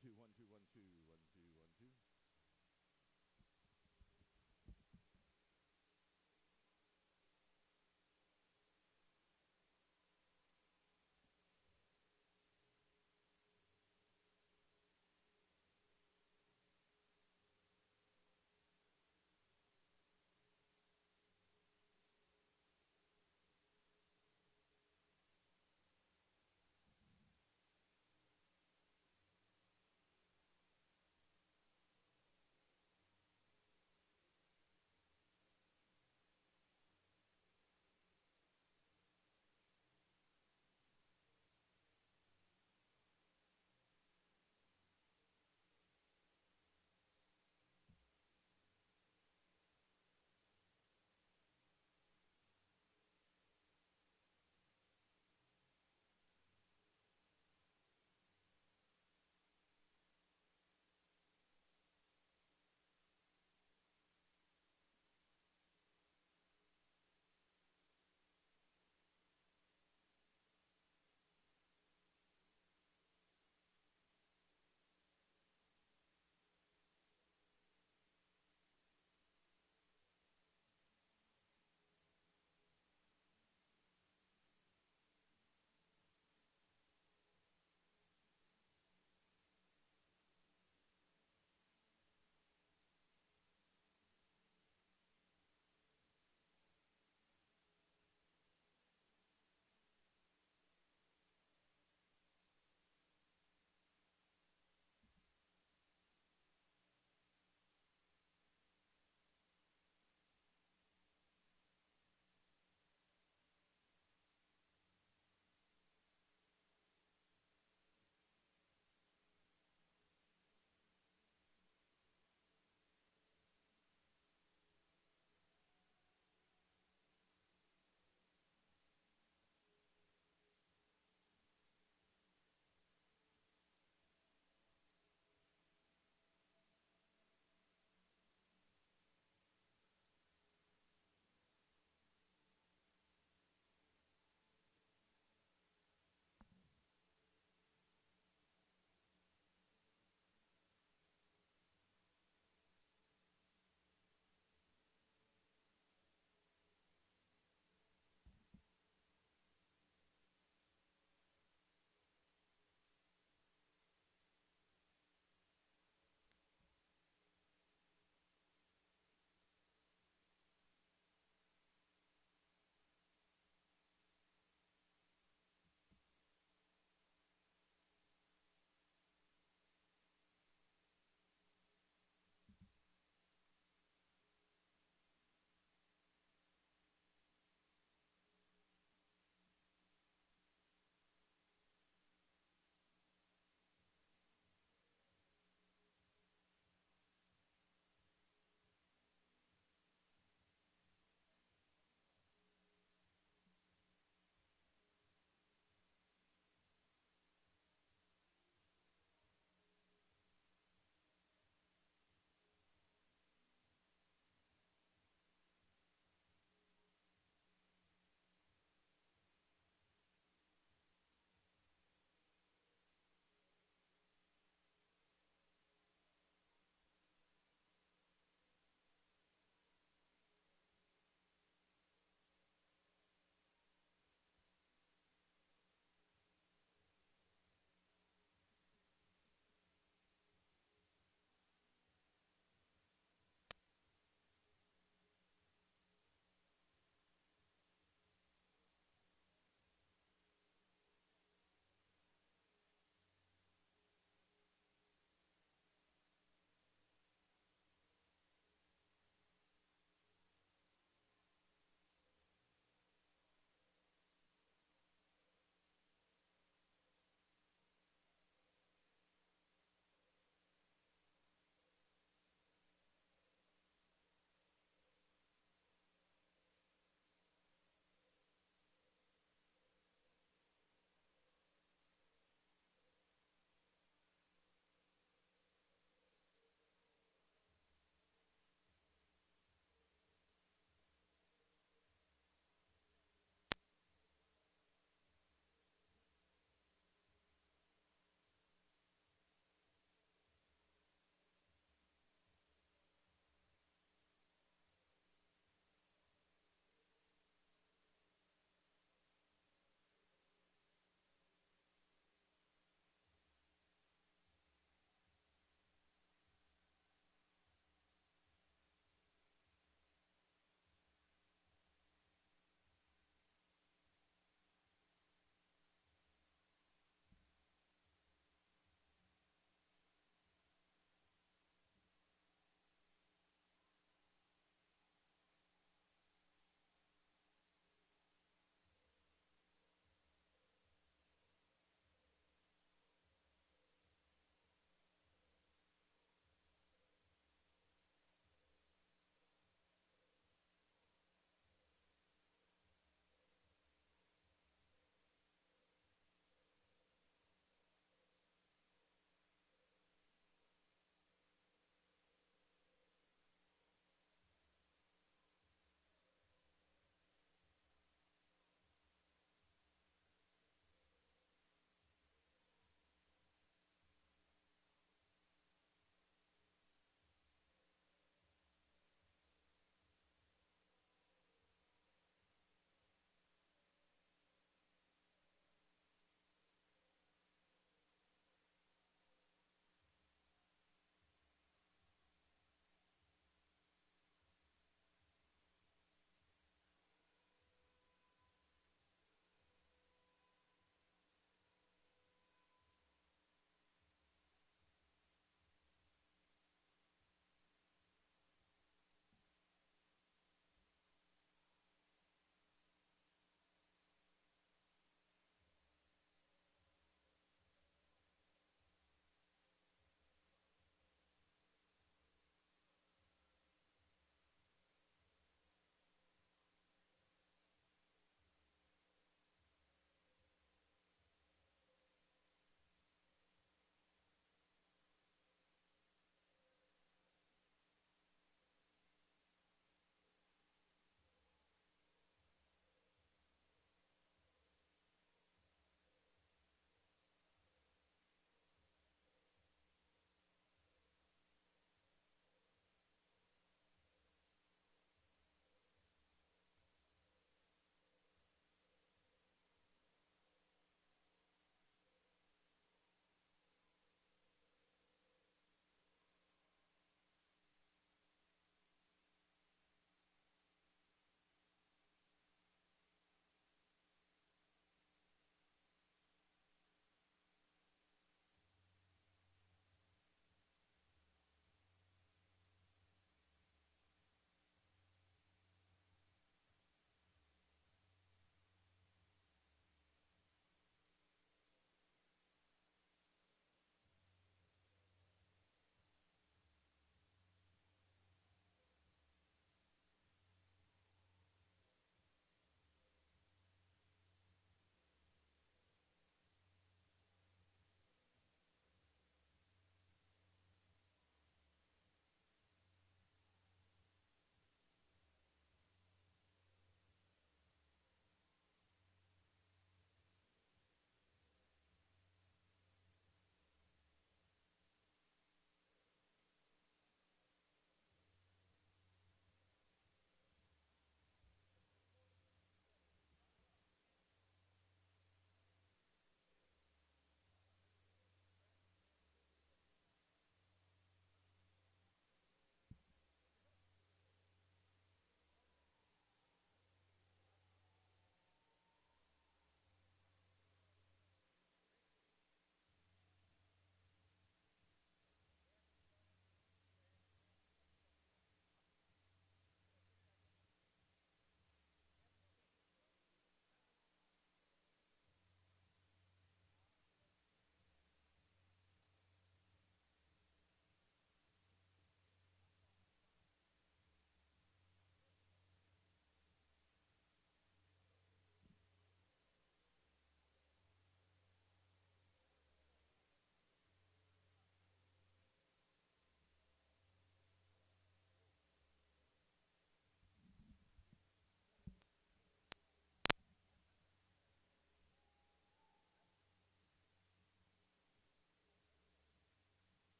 two, 1 2 1 2 1 2 1 2.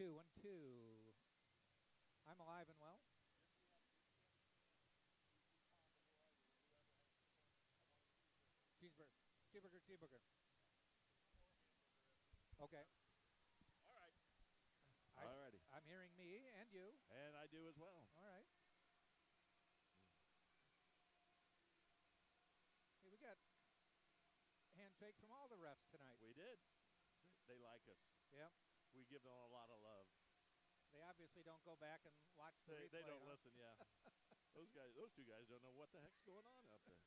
2, 1, 2. I'm alive and well. Cheeseburger. Okay. All right. Alrighty. I'm hearing me and you. And I do as well. All right. Hey, we got handshakes from all the refs tonight. We did. They like us. Yep. We give them a lot of love. They obviously don't go back and watch the replay. They don't listen, yeah. Those two guys don't know what the heck's going on out there.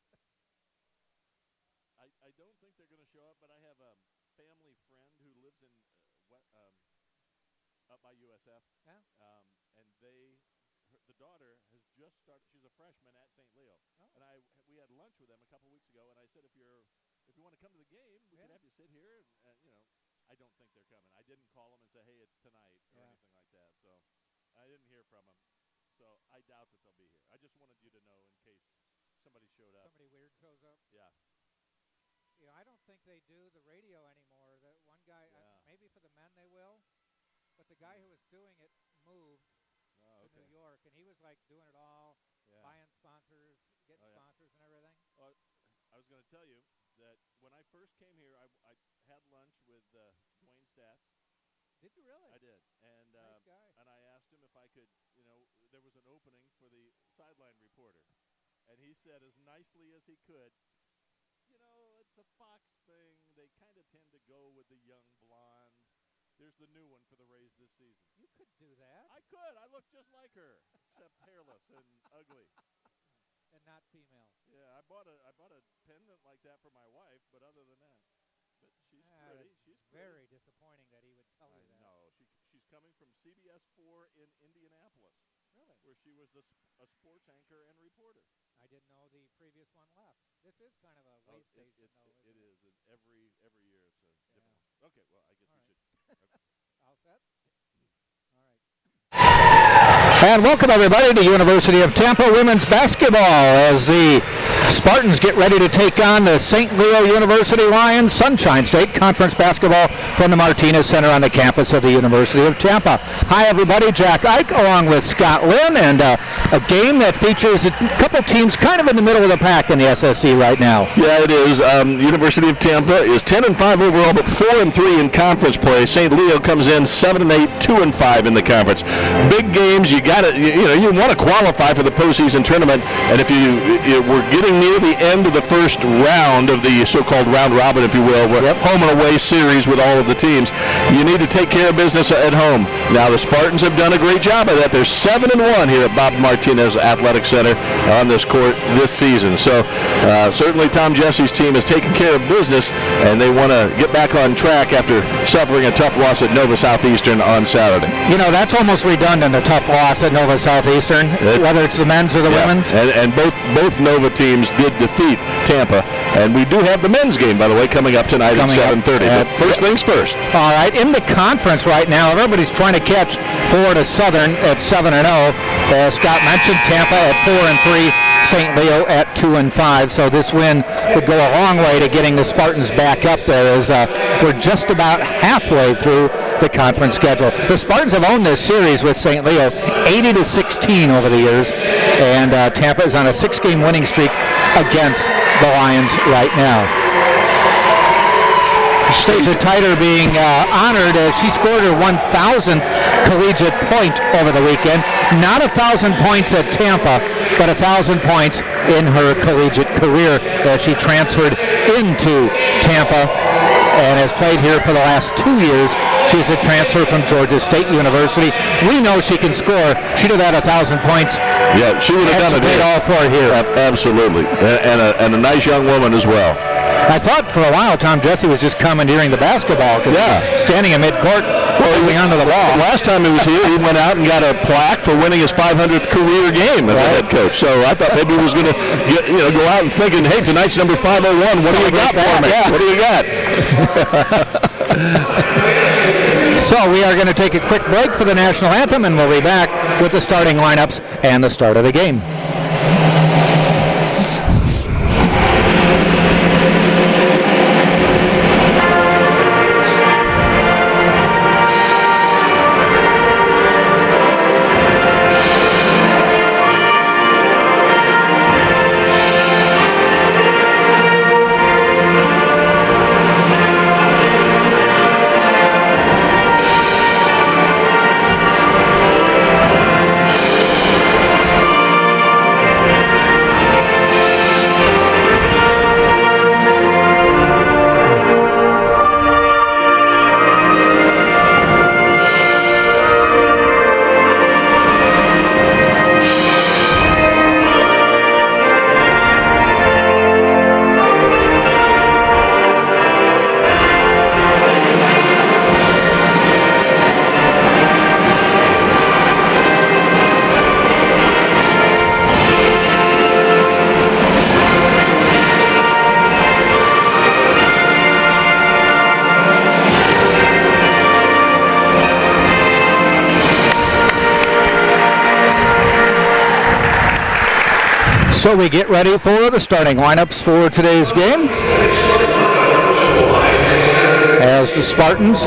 I don't think they're going to show up, but I have a family friend who lives in up by USF. Yeah. And the daughter has just started. She's a freshman at St. Leo. Oh. And we had lunch with them a couple weeks ago, and I said, if you want to come to the game, we can have you sit here. And I don't think they're coming. I didn't call them and say, hey, it's tonight or anything like that. So I didn't hear from them. So I doubt that they'll be here. I just wanted you to know in case somebody showed up. Somebody weird shows up? Yeah. I don't think they do the radio anymore. That one guy, maybe for the men they will, but the guy who was doing it moved to New York, and he was like doing it all, buying sponsors, getting sponsors and everything. Well, I was going to tell you that when I first came here, I had lunch with Dwayne Stats. Did you really? I did. And nice guy. And I asked him if I could, there was an opening for the sideline reporter. And he said as nicely as he could, it's a Fox thing. They kind of tend to go with the young blonde. There's the new one for the Rays this season. You could do that. I could. I look just like her, except hairless and ugly. And not female. Yeah, I bought a pendant like that for my wife, but other than that, but she's pretty. She's very disappointing that he would tell you that. No, she's coming from CBS 4 in Indianapolis. Really? Where she was a sports anchor and reporter. I didn't know the previous one left. This is kind of a wave station, though. It is. Every year it's a different one. Okay, well, I guess we should. Okay. All set? All right. And welcome, everybody, to University of Tampa women's basketball as the Spartans get ready to take on the St. Leo University Lions Sunshine State Conference basketball from the Martinez Center on the campus of the University of Tampa. Hi, everybody. Jack Ike along with Scott Lynn, and a game that features a couple teams kind of in the middle of the pack in the SSC right now. Yeah, it is. University of Tampa is 10-5 overall, but 4-3 in conference play. St. Leo comes in 7-8, 2-5 in the conference. Big games. You want to qualify for the postseason tournament, and if we're getting near the end of the first round of the so-called round robin, if you will, home and away series with all of the teams, you need to take care of business at home. Now the Spartans have done a great job of that. They're 7-1 here at Bob Martinez Athletic Center on this court this season. So certainly Tom Jesse's team has taken care of business, and they want to get back on track after suffering a tough loss at Nova Southeastern on Saturday. That's almost redundant, a tough loss at Nova Southeastern, whether it's the men's or the women's. And both Nova teams did defeat Tampa. And we do have the men's game, by the way, coming up tonight at 7:30. But first things first. All right, in the conference right now, everybody's trying to catch Florida Southern at 7-0. As Scott mentioned, Tampa at 4-3, St. Leo at 2-5. So this win would go a long way to getting the Spartans back up there, as we're just about halfway through the conference schedule. The Spartans have owned this series with St. Leo 80-16 over the years, and Tampa is on a 6-game winning streak against the Lions right now. Stacia Titer being honored as she scored her 1,000th collegiate point over the weekend. Not 1,000 points at Tampa, but 1,000 points in her collegiate career as she transferred into Tampa and has played here for the last 2 years. She's a transfer from Georgia State University. We know she can score. She'd have had 1,000 points. Yeah, she would have done it. Played all four here. Absolutely, and a nice young woman as well. I thought for a while Tom Jesse was just commandeering the basketball. Standing in midcourt, holding onto the ball. Last time he was here, he went out and got a plaque for winning his 500th career game as a head coach. So I thought maybe he was going to go out and thinking, hey, tonight's number 501. What do you got for me? What do you got? So we are going to take a quick break for the national anthem, and we'll be back with the starting lineups and the start of the game. So we get ready for the starting lineups for today's game. As the Spartans,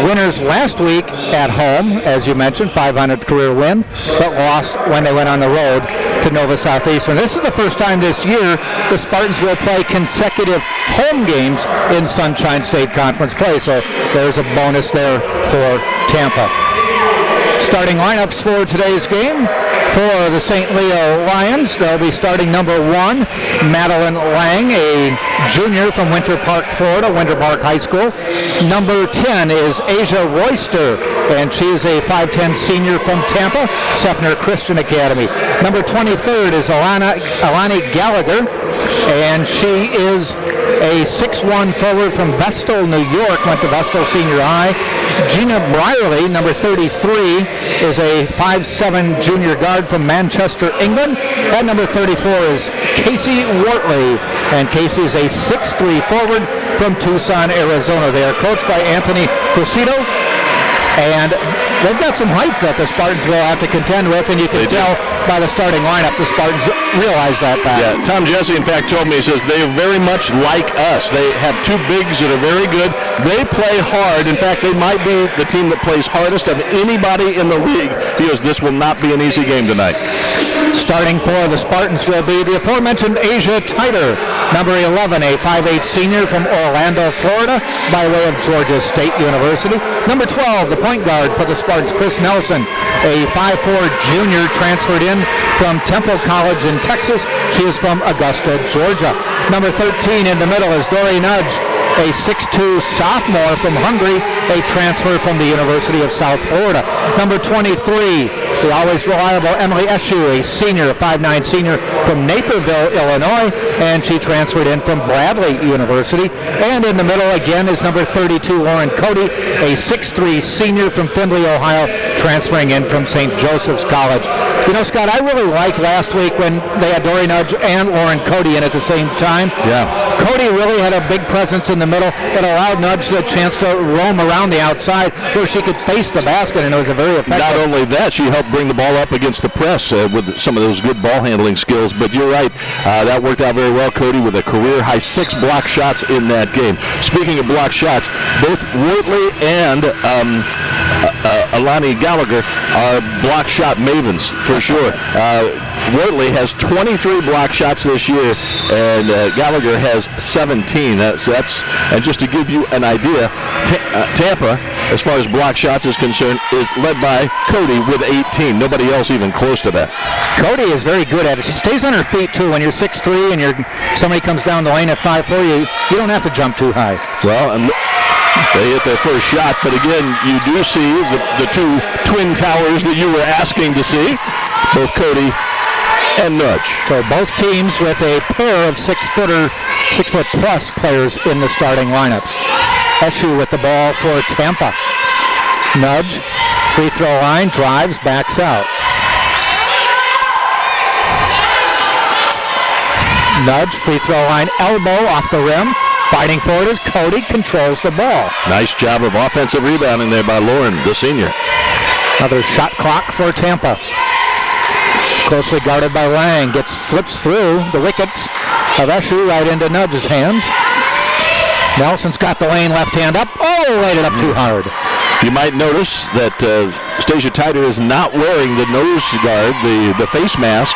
winners last week at home, as you mentioned, 500th career win, but lost when they went on the road to Nova Southeastern. This is the first time this year the Spartans will play consecutive home games in Sunshine State Conference play, so there's a bonus there for Tampa. Starting lineups for today's game. For the St. Leo Lions, they'll be starting number 1, Madeline Lang, a junior from Winter Park, Florida, Winter Park High School. Number 10 is Asia Royster, and she is a 5'10 senior from Tampa, Seffner Christian Academy. Number 23rd is Alani Gallagher, and she is a 6'1 forward from Vestal, New York, went to Vestal Senior High. Gina Brierly, number 33, is a 5'7 junior guard from Manchester, England. And number 34 is Casey Wortley, and Casey is a 6'3 forward from Tucson, Arizona. They are coached by Anthony Crusito, and they've got some height that the Spartans will have to contend with, and you can tell by the starting lineup the Spartans realize that fact. Yeah, Tom Jesse, in fact, told me, he says, they are very much like us. They have two bigs that are very good. They play hard. In fact, they might be the team that plays hardest of anybody in the league. He goes, this will not be an easy game tonight. Starting for the Spartans will be the aforementioned Asia Titer, number 11, a 5'8 senior from Orlando, Florida, by way of Georgia State University. Number 12, the point guard for the Spartans, Chris Nelson, a 5'4 junior transferred in from Temple College in Texas. She is from Augusta, Georgia. Number 13 in the middle is Dory Nudge, a 6'2 sophomore from Hungary, a transfer from the University of South Florida. Number 23, the always reliable Emily Eshu, a senior, a 5'9 senior from Naperville, Illinois, and she transferred in from Bradley University. And in the middle again is number 32, Lauren Cody, a 6'3 senior from Findlay, Ohio, transferring in from St. Joseph's College. You know, Scott, I really liked last week when they had Dory Nudge and Lauren Cody in at the same time. Yeah. Cody really had a big presence in the middle. It allowed Nudge the chance to roam around the outside where she could face the basket, and it was a very effective. Not only that, she helped bring the ball up against the press with some of those good ball handling skills. But you're right, that worked out very well. Cody with a career-high 6 block shots in that game. Speaking of block shots, both Wortley and Alani Gallagher are block shot mavens for sure. Wortley has 23 block shots this year, and Gallagher has 17. And just to give you an idea, Tampa, as far as block shots is concerned, is led by Cody with 18. Nobody else even close to that. Cody is very good at it. She stays on her feet too. When you're 6'3" and somebody comes down the lane at 5'4", you don't have to jump too high. Well, and they hit their first shot, but again, you do see the two twin towers that you were asking to see, both Cody and Nudge. So both teams with a pair of 6-foot-plus players in the starting lineups. Eshu with the ball for Tampa. Nudge, free throw line, drives, backs out. Nudge, free throw line, elbow off the rim. Fighting for it is Cody, controls the ball. Nice job of offensive rebounding there by Lauren, the senior. Another shot clock for Tampa. Closely guarded by Lang. Slips through the wickets of Eshu right into Nudge's hands. Nelson's got the lane, left hand up. Oh, laid it up too hard. You might notice that Stacia Titer is not wearing the nose guard, the face mask.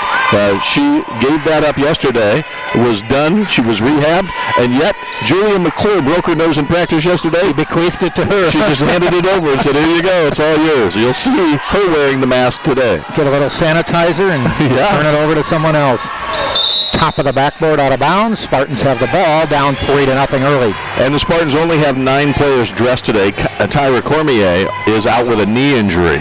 She gave that up yesterday. It was done. She was rehabbed. And yet, Julia McClure broke her nose in practice yesterday. He bequeathed it to her. She just handed it over and said, here you go. It's all yours. You'll see her wearing the mask today. Get a little sanitizer and turn it over to someone else. Top of the backboard, out of bounds. Spartans have the ball, down 3-0 early. And the Spartans only have 9 players dressed today. Tyra Cormier is out with a knee injury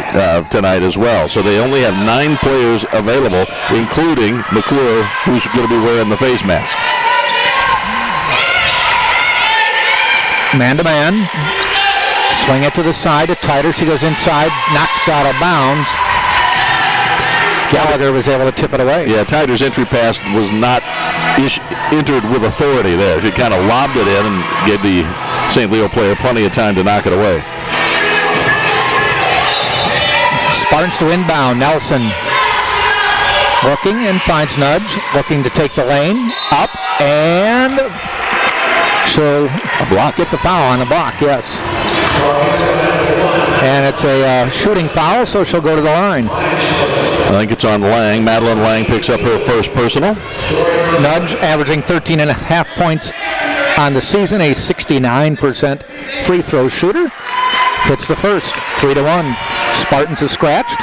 tonight as well. So they only have 9 players available, including McClure, who's going to be wearing the face mask. Man-to-man. Swing it to the side to Titer. She goes inside, knocked out of bounds. Gallagher was able to tip it away. Yeah, Titer's entry pass was not entered with authority there. She kind of lobbed it in and gave the St. Leo player plenty of time to knock it away. Spartans to inbound. Nelson Looking and finds Nudge. Looking to take the lane. Up and she'll get the foul on the block, yes. And it's a shooting foul, so she'll go to the line. I think it's on Lang. Madeline Lang picks up her first personal. Nudge averaging 13.5 points on the season, a 69% free throw shooter. Hits the first, 3-1. Spartans are scratched.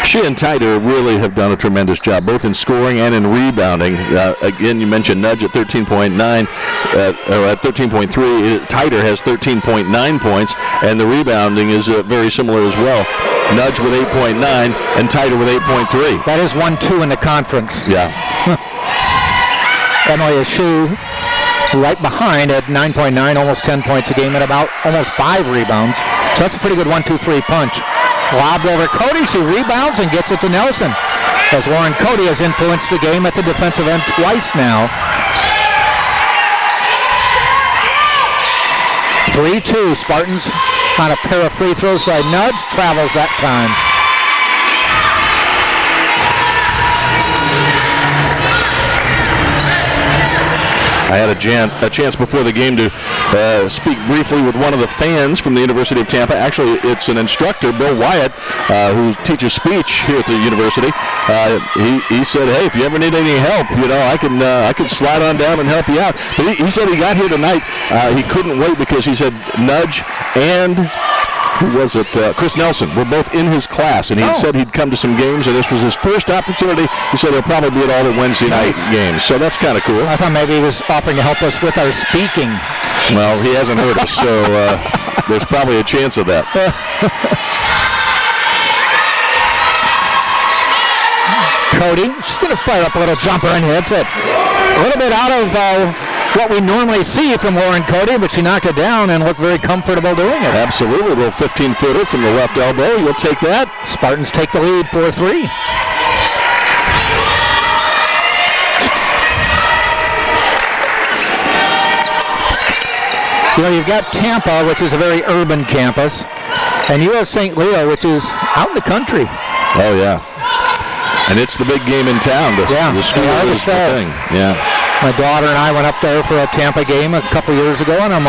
She and Tyder really have done a tremendous job, both in scoring and in rebounding. Again, you mentioned Nudge at 13.9, or at 13.3. Tyder has 13.9 points, and the rebounding is very similar as well. Nudge with 8.9 and Tyder with 8.3. That is 1-2 in the conference. Yeah. Emily Eshoo right behind at 9.9, almost 10 points a game, and about almost 5 rebounds. So that's a pretty good 1-2-3 punch. Lobbed over Cody. She rebounds and gets it to Nelson. As Lauren Cody has influenced the game at the defensive end twice now. 3-2. Spartans on a pair of free throws by Nudge. Travels that time. I had a chance before the game to speak briefly with one of the fans from the University of Tampa. Actually, it's an instructor, Bill Wyatt, who teaches speech here at the university. He said, "Hey, if you ever need any help, I can slide on down and help you out." But he said he got here tonight. He couldn't wait because he said Nudge and who was it? Chris Nelson were both in his class, and he said he'd come to some games, and this was his first opportunity. He said he'll probably be at all the Wednesday night games, so that's kind of cool. I thought maybe he was offering to help us with our speaking. Well, he hasn't heard us, so there's probably a chance of that. Cody, she's going to fire up a little jumper and hits it. A little bit out of what we normally see from Lauren Cody, but she knocked it down and looked very comfortable doing it. Absolutely, a little 15-footer from the left elbow. You'll take that. Spartans take the lead 4-3. You've got Tampa, which is a very urban campus, and you have St. Leo, which is out in the country. Oh, yeah. And it's the big game in town. The school is the thing. Yeah. My daughter and I went up there for a Tampa game a couple years ago, and I'm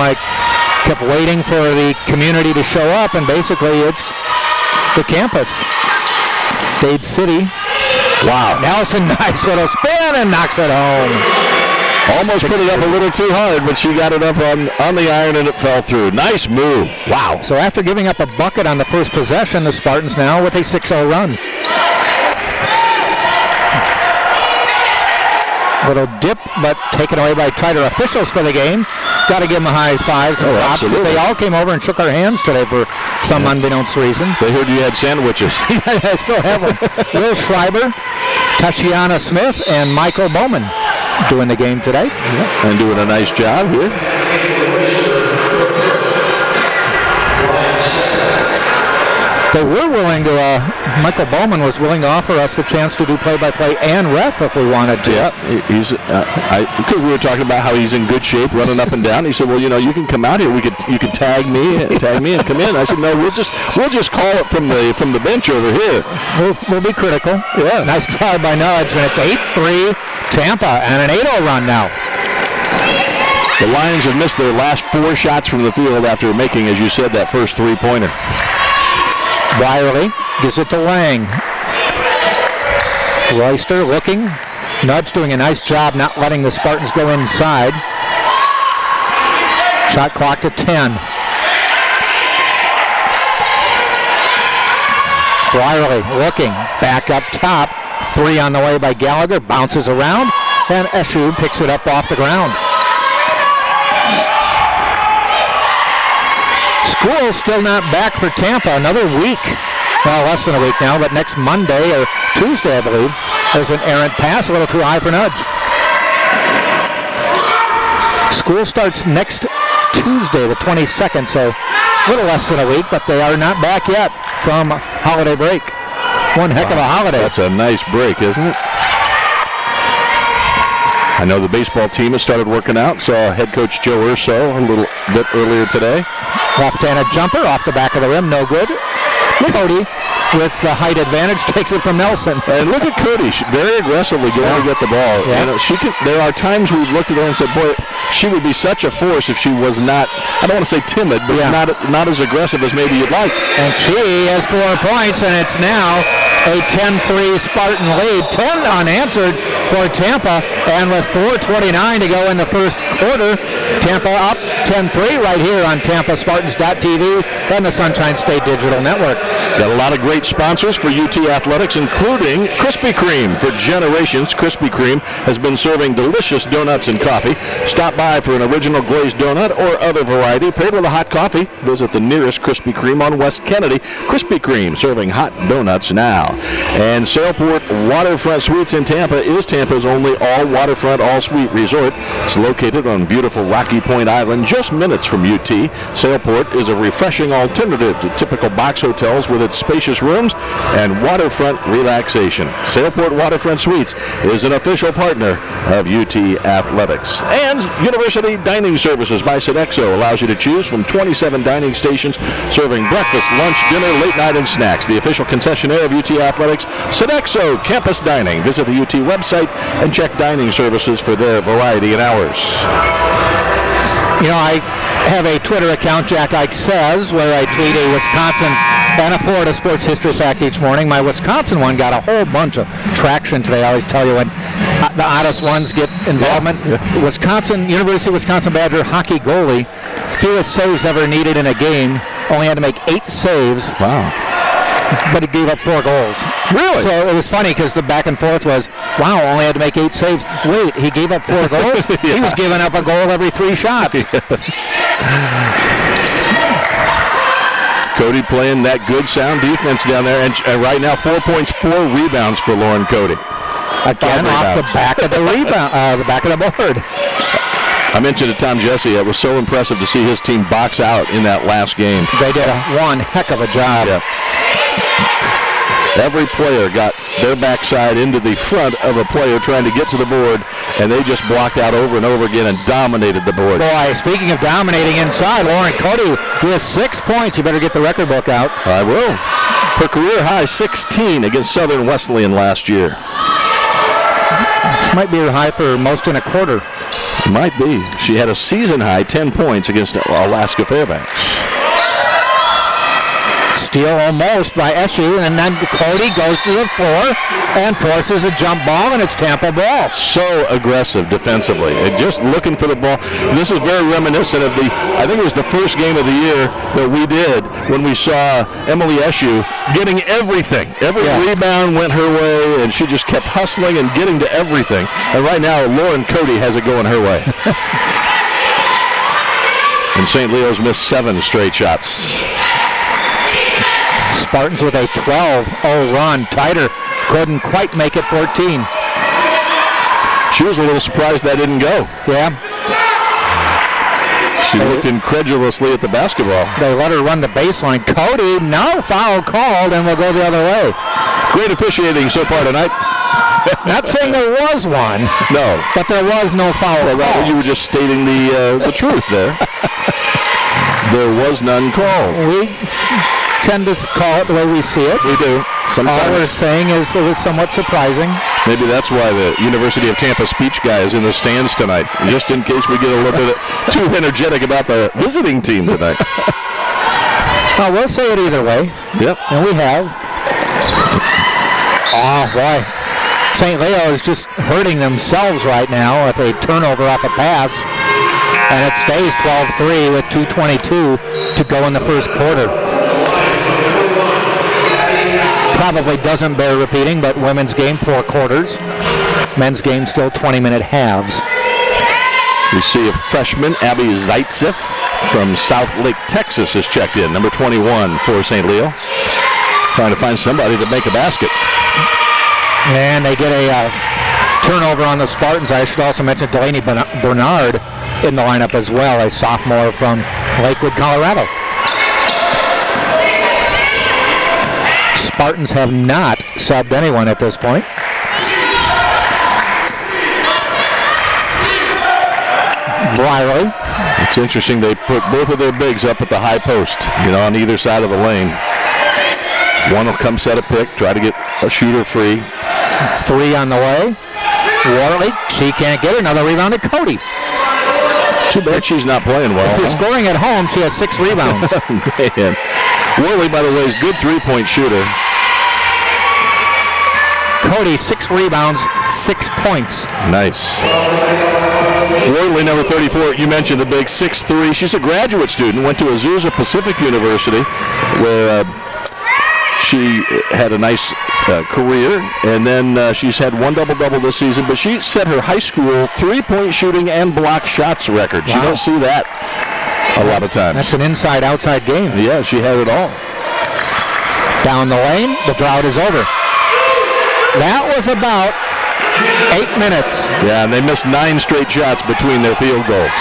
kept waiting for the community to show up, and basically it's the campus. Dade City. Wow. Nelson, nice little spin and knocks it home. Almost put it up a little too hard, but she got it up on the iron and it fell through. Nice move. Wow. So after giving up a bucket on the first possession, the Spartans now with a 6-0 run. Little dip, but taken away by tighter officials for the game. Got to give them a high fives and props. They all came over and shook our hands today for some unbeknownst reason. They heard you had sandwiches. I still have them. Will Schreiber, Tashiana Smith, and Michael Bowman doing the game today. Yeah. And doing a nice job here. They were willing to, Michael Bowman was willing to offer us the chance to do play-by-play and ref if we wanted to. Yeah, because we were talking about how he's in good shape, running up and down. He said, "Well, you can come out here. You could tag me and come in." I said, "No, we'll just call it from the bench over here. We'll be critical." Yeah, nice try by Nudge, and it's 8-3 Tampa and an 8-0 run now. The Lions have missed their last 4 shots from the field after making, as you said, that first 3-pointer. Wiley gives it to Lang. Royster looking. Nudge doing a nice job not letting the Spartans go inside. Shot clock to 10. Wiley looking. Back up top. 3 on the way by Gallagher. Bounces around. And Eshoo picks it up off the ground. School still not back for Tampa. Another week. Well, less than a week now, but next Monday or Tuesday, I believe, there's an errant pass, a little too high for Nudge. School starts next Tuesday, the 22nd, so a little less than a week, but they are not back yet from holiday break. One heck of a holiday. That's a nice break, isn't it? I know the baseball team has started working out. Saw head coach Joe Urso a little bit earlier today. Left-handed jumper off the back of the rim, no good. Cody, with the height advantage, takes it from Nelson. And look at Cody, very aggressively going to get the ball. Yeah. You know, there are times we've looked at her and said, boy, she would be such a force if she was not, I don't want to say timid, but not as aggressive as maybe you'd like. And she has 4 points, and it's now a 10-3 Spartan lead. 10 unanswered for Tampa, and with 4:29 to go in the first quarter, Tampa up 10-3 right here on TampaSpartans.tv and the Sunshine State Digital Network. Got a lot of great sponsors for UT Athletics, including Krispy Kreme. For generations, Krispy Kreme has been serving delicious donuts and coffee. Stop by for an original glazed donut or other variety. Paired with a hot coffee, visit the nearest Krispy Kreme on West Kennedy. Krispy Kreme, serving hot donuts now. And Sailport Waterfront Suites in Tampa is Tampa's only all-waterfront, all-suite resort. It's located on beautiful Rocky Point Island, just minutes from UT. Sailport is a refreshing alternative to typical box hotels with its spacious rooms and waterfront relaxation. Sailport Waterfront Suites is an official partner of UT Athletics. And University Dining Services by Sodexo allows you to choose from 27 dining stations serving breakfast, lunch, dinner, late night, and snacks. The official concessionaire of UT Athletics, Sodexo Campus Dining. Visit the UT website and check dining services for their variety and hours. You know, I have a Twitter account, Jack Ike Says, where I tweet a Wisconsin and a Florida sports history fact each morning. My Wisconsin one got a whole bunch of traction today. I always tell you when the oddest ones get involvement. Yeah. Wisconsin, University of Wisconsin Badger hockey goalie, fewest saves ever needed in a game, only had to make 8 saves. Wow. But he gave up 4 goals. Really? So it was funny because the back and forth was, wow, only had to make 8 saves. Wait, he gave up 4 goals? Yeah. He was giving up a goal every 3 shots. Cody playing that good, sound defense down there. And right now, 4 points, 4 rebounds for Lauren Cody. Again, off the back of the rebound, the back of the board. I mentioned to Tom Jesse, it was so impressive to see his team box out in that last game. They did one heck of a job. Yeah. Every player got their backside into the front of a player trying to get to the board, and they just blocked out over and over again and dominated the board. Boy, speaking of dominating inside, Lauren Cody with 6 points. You better get the record book out. I will. Her career high 16 against Southern Wesleyan last year. This might be her high for most in a quarter. Might be. She had a season high 10 points against Alaska Fairbanks. Steal almost by SU, and then Cody goes to the floor and forces a jump ball, and it's Tampa ball. So aggressive defensively, and just looking for the ball. This is very reminiscent of I think it was the first game of the year that we did when we saw Emily SU getting everything. Every rebound went her way, and she just kept hustling and getting to everything. And right now, Lauren Cody has it going her way. And St. Leo's missed 7 straight shots. Spartans with a 12-0 run. Tighter couldn't quite make it 14. She was a little surprised that didn't go. Yeah. She looked incredulously at the basketball. They let her run the baseline. Cody, no foul called, and will go the other way. Great officiating so far tonight. Not saying there was one. No. But there was no foul call. You were just stating the truth there. There was none called. We tend to call it the way we see it. We do. Sometimes. All we're saying is it was somewhat surprising. Maybe that's why the University of Tampa speech guy is in the stands tonight, just in case we get a little bit too energetic about the visiting team tonight. Well, we'll say it either way. Yep. And we have. Oh, boy. St. Leo is just hurting themselves right now with a turnover off a pass. And it stays 12-3 with 2:22 to go in the first quarter. Probably doesn't bear repeating, but women's game 4 quarters. Men's game still 20-minute halves. We see a freshman, Abby Zaitsev from South Lake, Texas, has checked in, number 21 for St. Leo. Trying to find somebody to make a basket. And they get a turnover on the Spartans. I should also mention Delaney Bernard in the lineup as well, a sophomore from Lakewood, Colorado. Spartans have not subbed anyone at this point. Riley. It's interesting they put both of their bigs up at the high post, on either side of the lane. One will come set a pick, try to get a shooter free. 3 on the way. Worley, she can't get it. Another rebound to Cody. Too bad she's not playing well. If you're scoring at home, she has 6 rebounds. Man. Worley, by the way, is a good three-point shooter. Cody, 6 rebounds, 6 points. Nice. Worley, number 34, you mentioned the big 6'3". She's a graduate student, went to Azusa Pacific University, where she had a nice career, and then she's had 1 double-double this season, but she set her high school three-point shooting and block shots record. Wow. You don't see that a lot of times. That's an inside-outside game. Yeah, she had it all. Down the lane, the drought is over. That was about 8 minutes. Yeah, and they missed 9 straight shots between their field goals.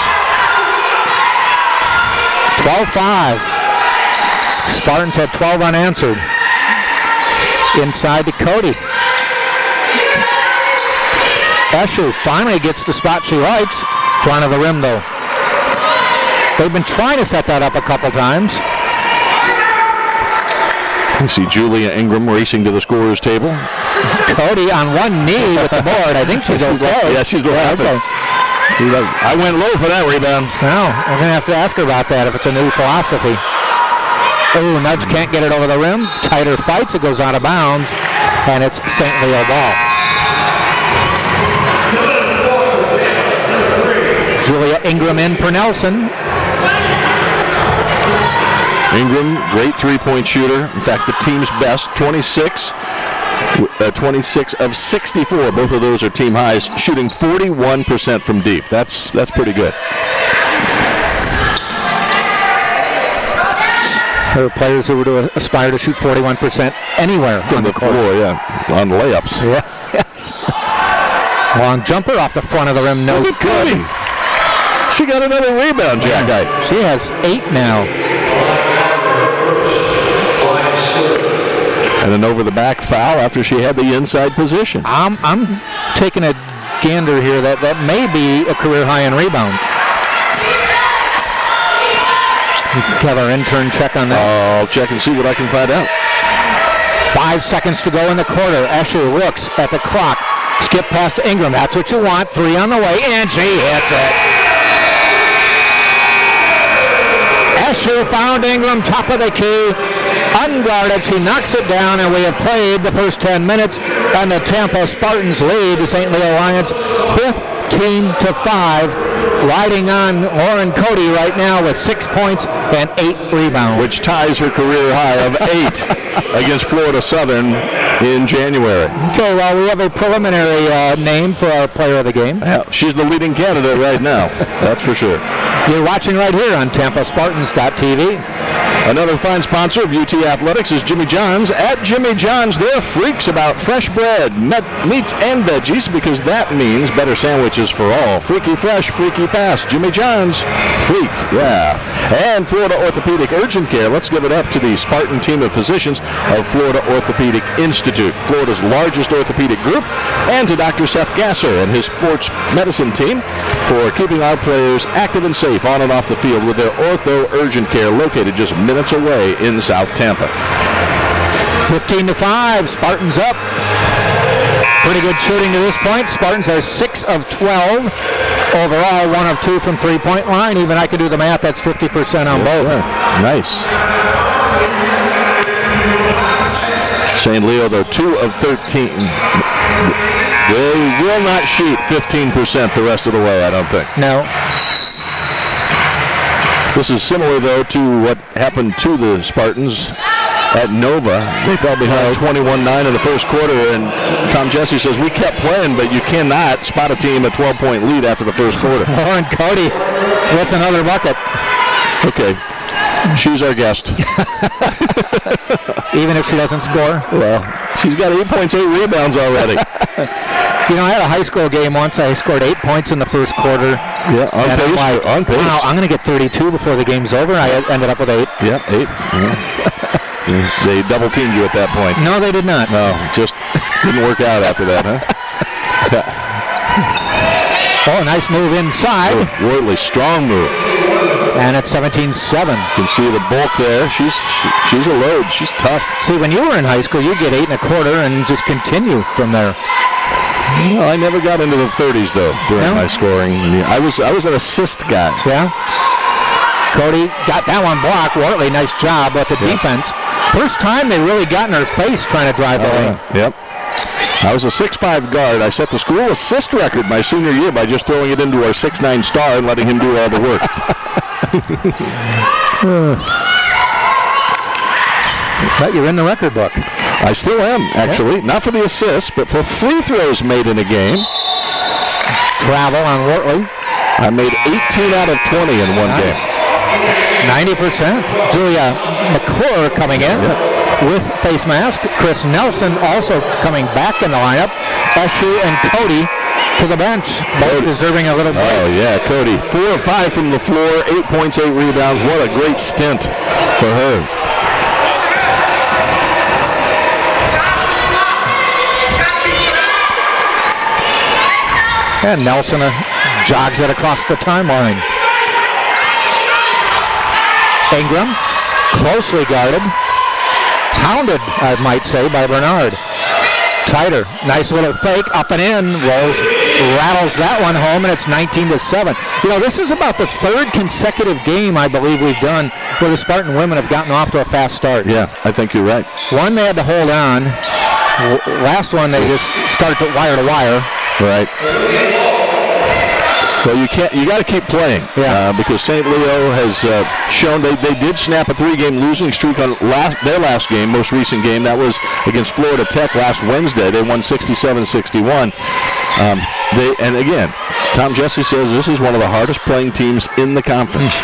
12-5. Spartans had 12 unanswered. Inside to Cody. Escher finally gets the spot she likes. Front of the rim, though. They've been trying to set that up a couple times. You see Julia Ingram racing to the scorer's table. Cody on one knee with the board. I think she's okay. Yeah, she's laughing. Okay. I went low for that rebound. Well, I'm going to have to ask her about that if it's a new philosophy. Oh, Nudge can't get it over the rim. Tighter fights. It goes out of bounds, and it's St. Leo ball. Julia Ingram in for Nelson. Ingram, great three-point shooter. In fact, the team's best, 26 of 64. Both of those are team highs, shooting 41% from deep. That's pretty good. There are players who would aspire to shoot 41% anywhere from the floor, yeah, on layups. Yeah, yes. Long jumper off the front of the rim, no good. Cody. She got another rebound, Jack. She has 8 now. And an over-the-back foul after she had the inside position. I'm taking a gander here that may be a career high in rebounds. You can have our intern check on that. I'll check and see what I can find out. 5 seconds to go in the quarter. Escher looks at the clock. Skip past Ingram. That's what you want. 3 on the way, and she hits it. Escher found Ingram, top of the key. Unguarded, she knocks it down, and we have played the first 10 minutes, and the Tampa Spartans lead the St. Leo Lions 15-5, riding on Lauren Cody right now with 6 points and 8 rebounds. Which ties her career high of 8 against Florida Southern in January. Okay, well, we have a preliminary name for our player of the game. Yeah, she's the leading candidate right now, that's for sure. You're watching right here on TampaSpartans.tv. Another fine sponsor of UT Athletics is Jimmy John's. At Jimmy John's, they're freaks about fresh bread, meats, and veggies, because that means better sandwiches for all. Freaky fresh, freaky fast. Jimmy John's, freak, yeah. And Florida Orthopedic Urgent Care. Let's give it up to the Spartan team of physicians of Florida Orthopedic Institute, Florida's largest orthopedic group, and to Dr. Seth Gasser and his sports medicine team for keeping our players active and safe on and off the field with their Ortho Urgent Care, located just minutes away in South Tampa. 15-5, Spartans up. Pretty good shooting to this point. Spartans are 6 of 12. Overall, 1 of 2 from three-point line. Even I can do the math. That's 50% on both. Yeah. Nice. St. Leo, though, 2 of 13. They will not shoot 15% the rest of the way, I don't think. No. This is similar, though, to what happened to the Spartans at Nova. They fell behind 21-9 in the first quarter, and Tom Jesse says, we kept playing, but you cannot spot a team a 12-point lead after the first quarter. Lauren Cody with another bucket. Okay. She's our guest. Even if she doesn't score? Well, she's got 8 points, 8 rebounds already. You know, I had a high school game once. I scored 8 points in the first quarter. Yeah, on pace. Wow, I'm going to get 32 before the game's over. I ended up with 8. Yeah, 8. Yeah. They double teamed you at that point. No, they did not. No, just didn't work out after that, huh? Oh, nice move inside. Worley, strong move. And it's 17-7. You can see the bulk there. She's a load. She's tough. See, when you were in high school, you'd get 8 1/4 and just continue from there. Well, I never got into the 30s, though, during my scoring. I was an assist guy. Yeah. Cody got that one blocked. Wortley, nice job with the defense. First time they really got in her face trying to drive the lane. Yep. I was a 6'5" guard. I set the school assist record my senior year by just throwing it into our 6'9" star and letting him do all the work. But you're in the record book. I still am, actually. Not for the assists, but for free throws made in a game. Travel on Wortley. I made 18 out of 20 in one game. 90%. Julia McClure coming in with face mask. Chris Nelson also coming back in the lineup. Eshu and Cody to the bench, both deserving a little break. Oh, yeah, Cody. 4 of 5 from the floor, 8 points, 8 rebounds. What a great stint for her. And Nelson jogs it across the timeline. Ingram, closely guarded. Hounded, I might say, by Bernard. Tighter, nice little fake, up and in. Rose rattles that one home, and it's 19-7. You know, this is about the third consecutive game, I believe, we've done where the Spartan women have gotten off to a fast start. Yeah, I think you're right. One, they had to hold on. Last one, they just started to wire. Right. Well, you got to keep playing because St. Leo has shown they did snap a 3-game losing streak on their last game, most recent game. That was against Florida Tech last Wednesday. They won 67-61. And again, Tom Jesse says this is one of the hardest playing teams in the conference.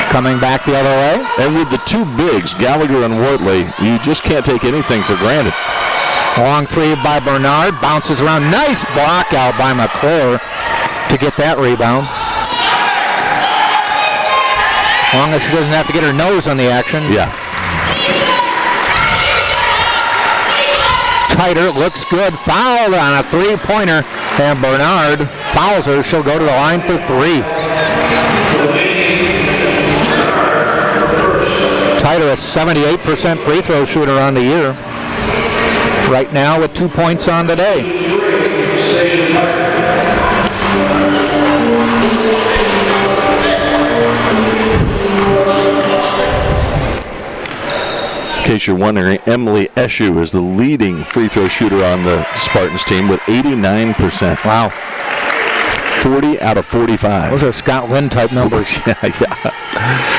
Coming back the other way. And with the two bigs, Gallagher and Wortley, you just can't take anything for granted. Long three by Bernard, bounces around. Nice block out by McClure to get that rebound. As long as she doesn't have to get her nose on the action. Yeah. Tighter, looks good. Fouled on a three-pointer, and Bernard fouls her. She'll go to the line for 3. Tighter, a 78% free throw shooter on the year. Right now with 2 points on the day. In case you're wondering, Emily Eshu is the leading free throw shooter on the Spartans team with 89%. Wow. 40 out of 45. Those are Scott Lynn type numbers. Yeah.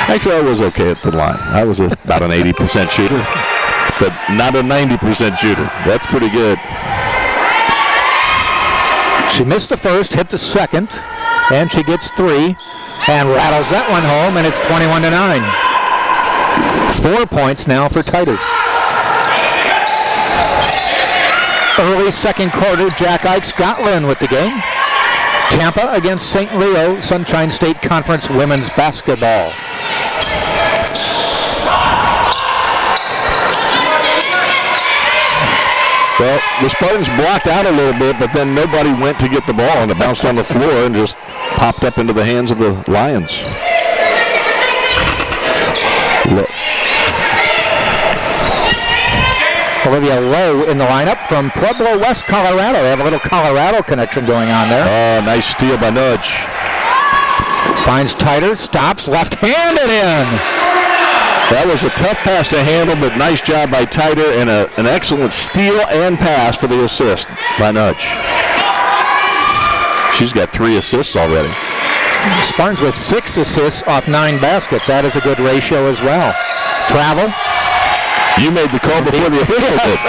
Actually, I was okay at the line. I was about an 80% shooter. But not a 90% shooter. That's pretty good. She missed the first, hit the second, and she gets 3, and rattles that one home, and it's 21-9. 4 points now for Tighter. Early second quarter, Jack Ike Scotland with the game. Tampa against St. Leo, Sunshine State Conference women's basketball. Well, the Spartans blocked out a little bit, but then nobody went to get the ball, and it bounced on the floor and just popped up into the hands of the Lions. Olivia Lowe in the lineup from Pueblo, West Colorado. They have a little Colorado connection going on there. Oh, nice steal by Nudge. Finds Tighter, stops, left-handed in. That was a tough pass to handle, but nice job by Tighter and an excellent steal and pass for the assist by Nudge. She's got 3 assists already. Spartans with 6 assists off 9 baskets. That is a good ratio as well. Travel. You made the call before the official did.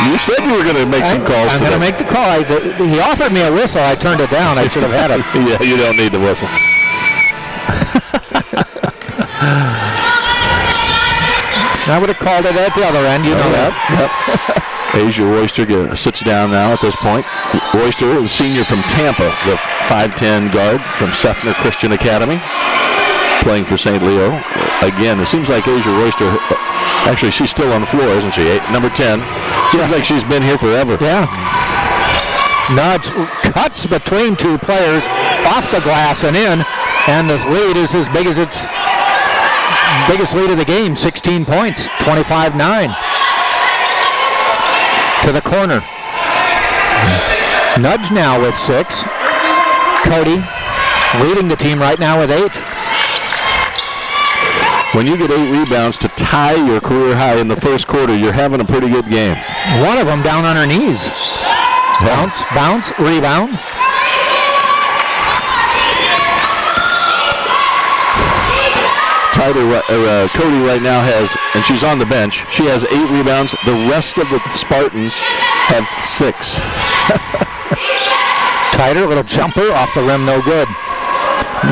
You said you were going to make some calls. I'm going to make the call. He offered me a whistle. I turned it down. I should have had it. Yeah, you don't need the whistle. I would have called it at the other end. You know that. Yep. Asia Royster sits down now at this point. Royster is a senior from Tampa, the 5'10" guard from Sefner Christian Academy, playing for St. Leo. Again, it seems like Asia Royster, actually she's still on the floor, isn't she? Number 10. Seems like she's been here forever. Yeah. Nudge cuts between 2 players, off the glass and in. And this lead is as big as its biggest lead of the game, 16 points, 25-9. To the corner. Nudge now with 6. Cody leading the team right now with 8. When you get 8 rebounds to tie your career high in the first quarter, you're having a pretty good game. One of them down on her knees. Bounce, rebound. Cody right now has, and she's on the bench, she has 8 rebounds. The rest of the Spartans have 6. Tighter, little jumper off the rim, no good.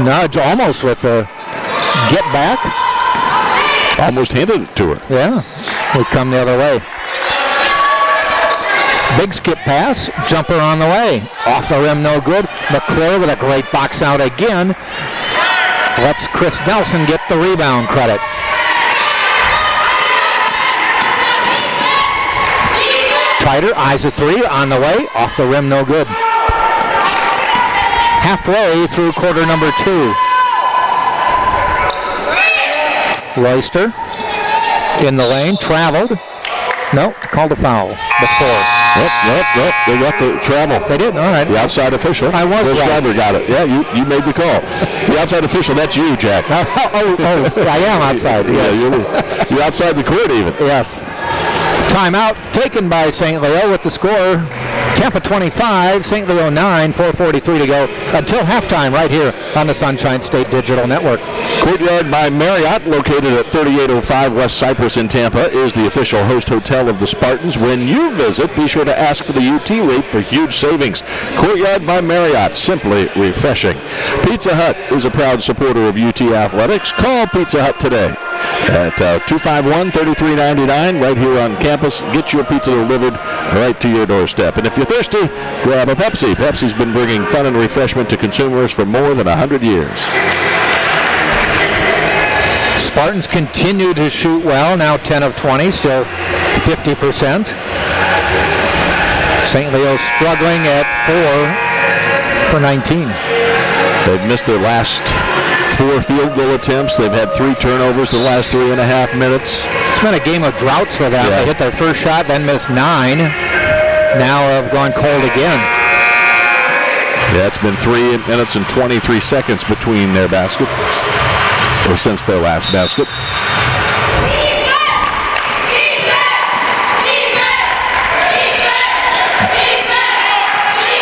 Nudge almost with a get back. Almost handed it to her. Yeah, would come the other way. Big skip pass, jumper on the way. Off the rim, no good. McClure with a great box out again. Lets Chris Nelson get the rebound credit. Tighter, eyes a 3, on the way. Off the rim, no good. Halfway through quarter number 2. Royster in the lane, traveled. No, called a foul before. Yep. They got the travel. They did, all right. The outside official. I was Bill right. Schreiber got it. Yeah, you made the call. The outside official, that's you, Jack. I am outside. Yes. Yeah, you're outside the court even. Yes. Timeout taken by St. Leo with the score. Tampa 25, St. Leo 9, 4:43 to go until halftime right here on the Sunshine State Digital Network. Courtyard by Marriott, located at 3805 West Cypress in Tampa, is the official host hotel of the Spartans. When you visit, be sure to ask for the UT rate for huge savings. Courtyard by Marriott, simply refreshing. Pizza Hut is a proud supporter of UT Athletics. Call Pizza Hut today at 251-3399 right here on campus. Get your pizza delivered right to your doorstep. And if you're thirsty, grab a Pepsi. Pepsi's been bringing fun and refreshment to consumers for more than 100 years. Spartans continue to shoot well, now 10 of 20, still 50%. St. Leo struggling at 4 for 19. They've missed their last 4 field goal attempts. They've had 3 turnovers the last 3.5 minutes. It's been a game of droughts for them. Yeah. They hit their first shot, then missed 9. Now have gone cold again. Yeah, it's been 3 minutes and 23 seconds between their baskets, or since their last basket.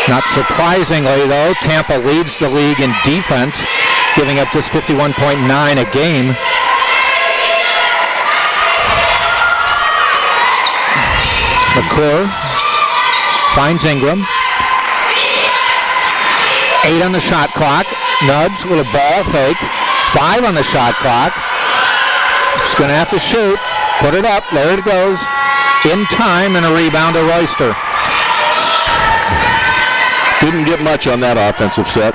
Not surprisingly, though, Tampa leads the league in defense, giving up just 51.9 a game. McClure finds Ingram. 8 on the shot clock. Nudge, little ball fake. 5 on the shot clock. She's going to have to shoot. Put it up. There it goes. In time, and a rebound to Royster. Didn't get much on that offensive set.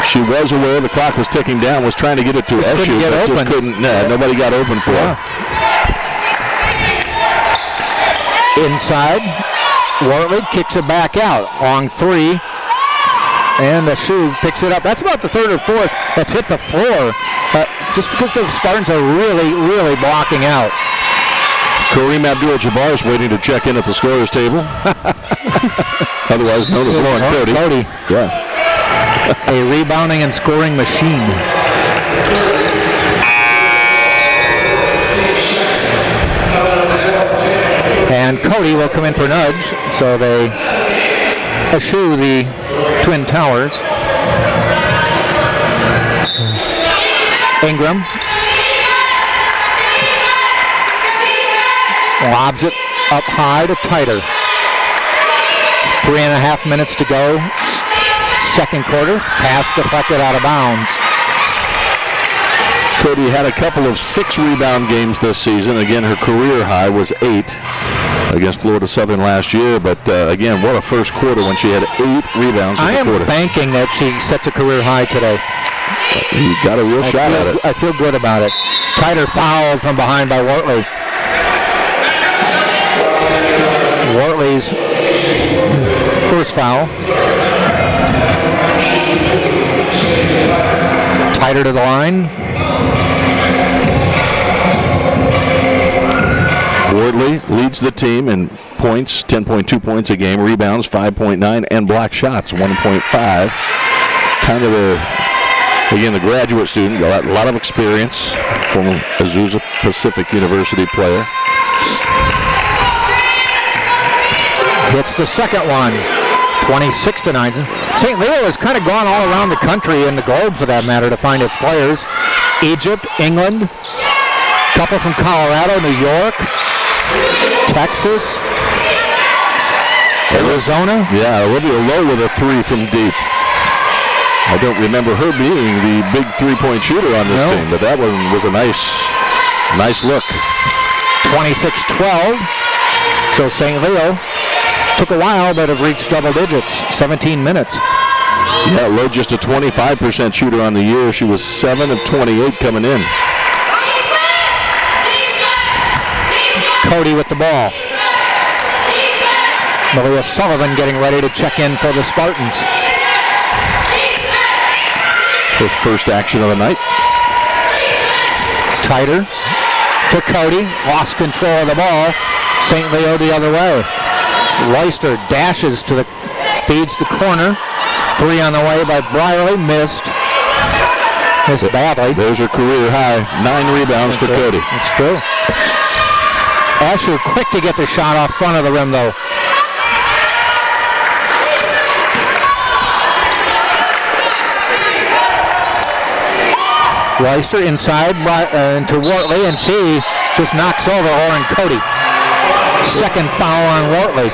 She was aware the clock was ticking down, was trying to get it to Eshu, but just couldn't. No, nobody got open for her. Inside, Wortley kicks it back out. Long 3, and Eshu picks it up. That's about the 3rd or 4th that's hit the floor, just because the Spartans are really, really blocking out. Kareem Abdul-Jabbar is waiting to check in at the scorer's table. Otherwise known as Lauren Cody. Yeah. A rebounding and scoring machine. And Cody will come in for Nudge, so they eschew the Twin Towers. Ingram lobs it up high to Tighter. 3.5 minutes to go. Second quarter. Pass deflected out of bounds. Cody had a couple of 6 rebound games this season. Again, her career high was 8 against Florida Southern last year. But again, what a first quarter when she had 8 rebounds in the quarter. I am banking that she sets a career high today. You got a real shot at it. I feel good about it. Tighter fouled from behind by Wortley. Wortley's first foul. Tighter to the line. Wardley leads the team in points, 10.2 points a game, rebounds 5.9, and block shots 1.5. Kind of again, the graduate student, a lot of experience, former Azusa Pacific University player. Hits the second one, 26-9. St. Leo has kind of gone all around the country and the globe, for that matter, to find its players. Egypt, England, a couple from Colorado, New York, Texas, Arizona. Yeah, Olivia Lowe with a three from deep. I don't remember her being the big three-point shooter on this team, but that one was a nice look. 26-12. So St. Leo took a while, but have reached double digits, 17 minutes. Yeah, Lowe just a 25% shooter on the year. She was 7 of 28 coming in. Cody with the ball. Malia Sullivan getting ready to check in for the Spartans. Her first action of the night. Tighter to Cody. Lost control of the ball. St. Leo the other way. Royster dashes to feeds the corner. Three on the way by Briley. Missed badly. There's her career high. 9 rebounds for Cody. That's true. Asher quick to get the shot off front of the rim, though. Royster inside into Wortley, and she just knocks over Lauren Cody. Second foul on Wortley.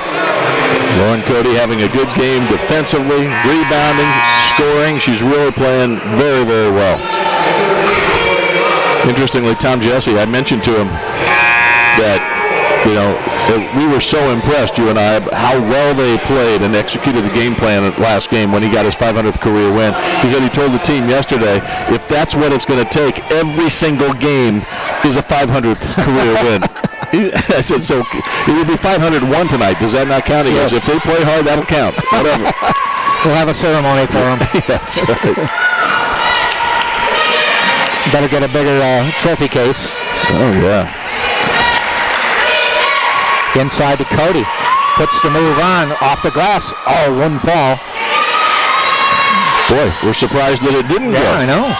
Lauren Cody having a good game defensively, rebounding, scoring. She's really playing very, very well. Interestingly, Tom Jesse, I mentioned to him that, we were so impressed, you and I, how well they played and executed the game plan at last game when he got his 500th career win. He said he told the team yesterday, if that's what it's going to take, every single game is a 500th career win. I said, so it would be 501 tonight. Does that not count? He goes, if they play hard, that'll count. Whatever. We'll have a ceremony for him. That's right. Better get a bigger trophy case. Oh, yeah. Inside to Cody. Puts the move on. Off the glass. Oh, wouldn't fall. Boy, we're surprised that it didn't go. Yeah, I know.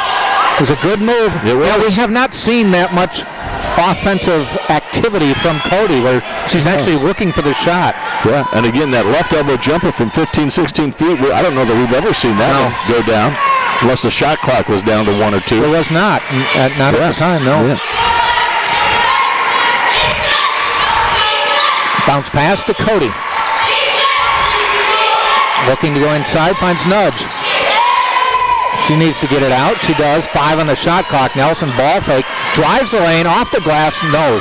It was a good move. Yeah, we have not seen that much offensive activity from Cody where she's actually looking for the shot. Yeah, and again, that left elbow jumper from 15, 16 feet, I don't know that we've ever seen that one go down, unless the shot clock was down to 1 or 2. It was not. Not at the time, no. Yeah. Bounce pass to Cody. Looking to go inside, finds Nudge. She needs to get it out. She does. 5 on the shot clock. Nelson ball fake. Drives the lane. Off the glass. No.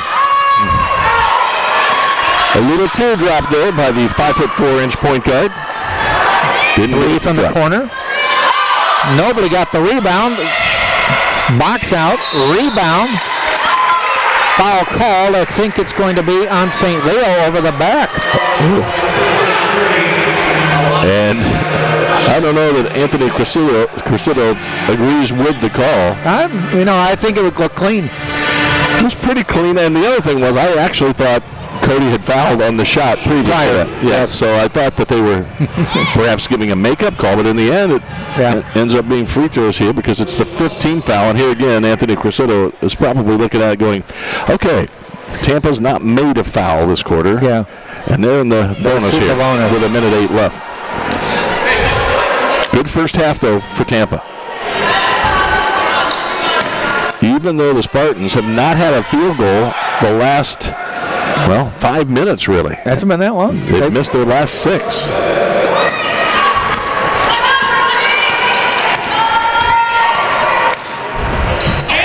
A little teardrop there by the 5'4" point guard. Three from the corner. Nobody got the rebound. Box out. Rebound. Foul call. I think it's going to be on St. Leo over the back. And I don't know that Anthony Cressida agrees with the call. I think it would look clean. It was pretty clean. And the other thing was, I actually thought Cody had fouled on the shot previous to that. Yeah, so I thought that they were perhaps giving a makeup call, but in the end, it ends up being free throws here because it's the 15th foul. And here again, Anthony Cressida is probably looking at it going, okay, Tampa's not made a foul this quarter. Yeah. And they're in the bonus here with 1:08 left. Good first half, though, for Tampa. Even though the Spartans have not had a field goal the last, 5 minutes, really. Hasn't been that long. They've missed their last 6.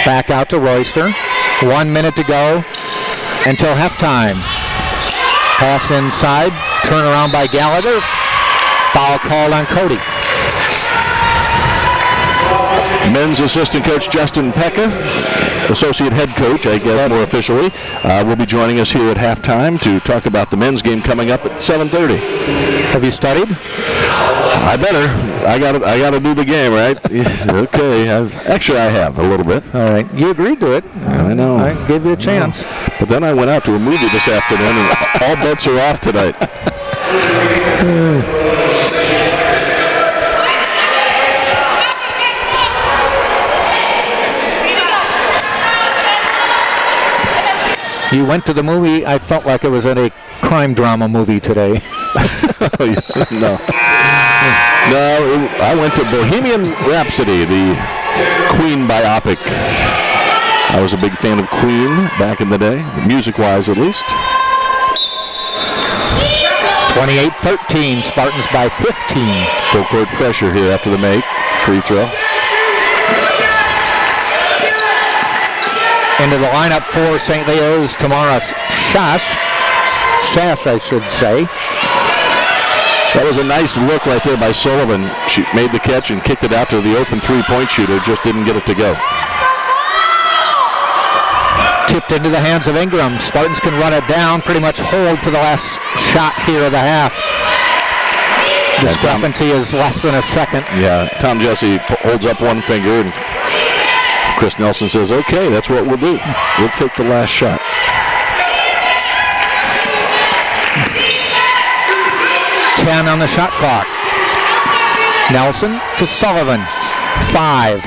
Back out to Royster. 1 minute to go until halftime. Pass inside. Turn around by Gallagher. Foul called on Cody. Men's assistant coach Justin Pekka, associate head coach, I guess more officially, will be joining us here at halftime to talk about the men's game coming up at 7:30. Have you studied? I better. I got to do the game, right? Okay. Actually, I have a little bit. All right. You agreed to it. I know. I gave you a chance. But then I went out to a movie this afternoon, and all bets are off tonight. You went to the movie. I felt like it was in a crime drama movie today. No, I went to Bohemian Rhapsody, the Queen biopic. I was a big fan of Queen back in the day, music-wise at least. 28-13, Spartans by 15. Full court pressure here after the make. Free throw. Into the lineup for St. Leo's, Tamara Shash, I should say. That was a nice look right there by Sullivan. She made the catch and kicked it out to the open three-point shooter, just didn't get it to go. Tipped into the hands of Ingram. Spartans can run it down, pretty much hold for the last shot here of the half. Discrepancy is less than a second. Yeah, Tom Jesse holds up one finger, and Chris Nelson says, okay, that's what we'll do. We'll take the last shot. Ten on the shot clock. Nelson to Sullivan. 5.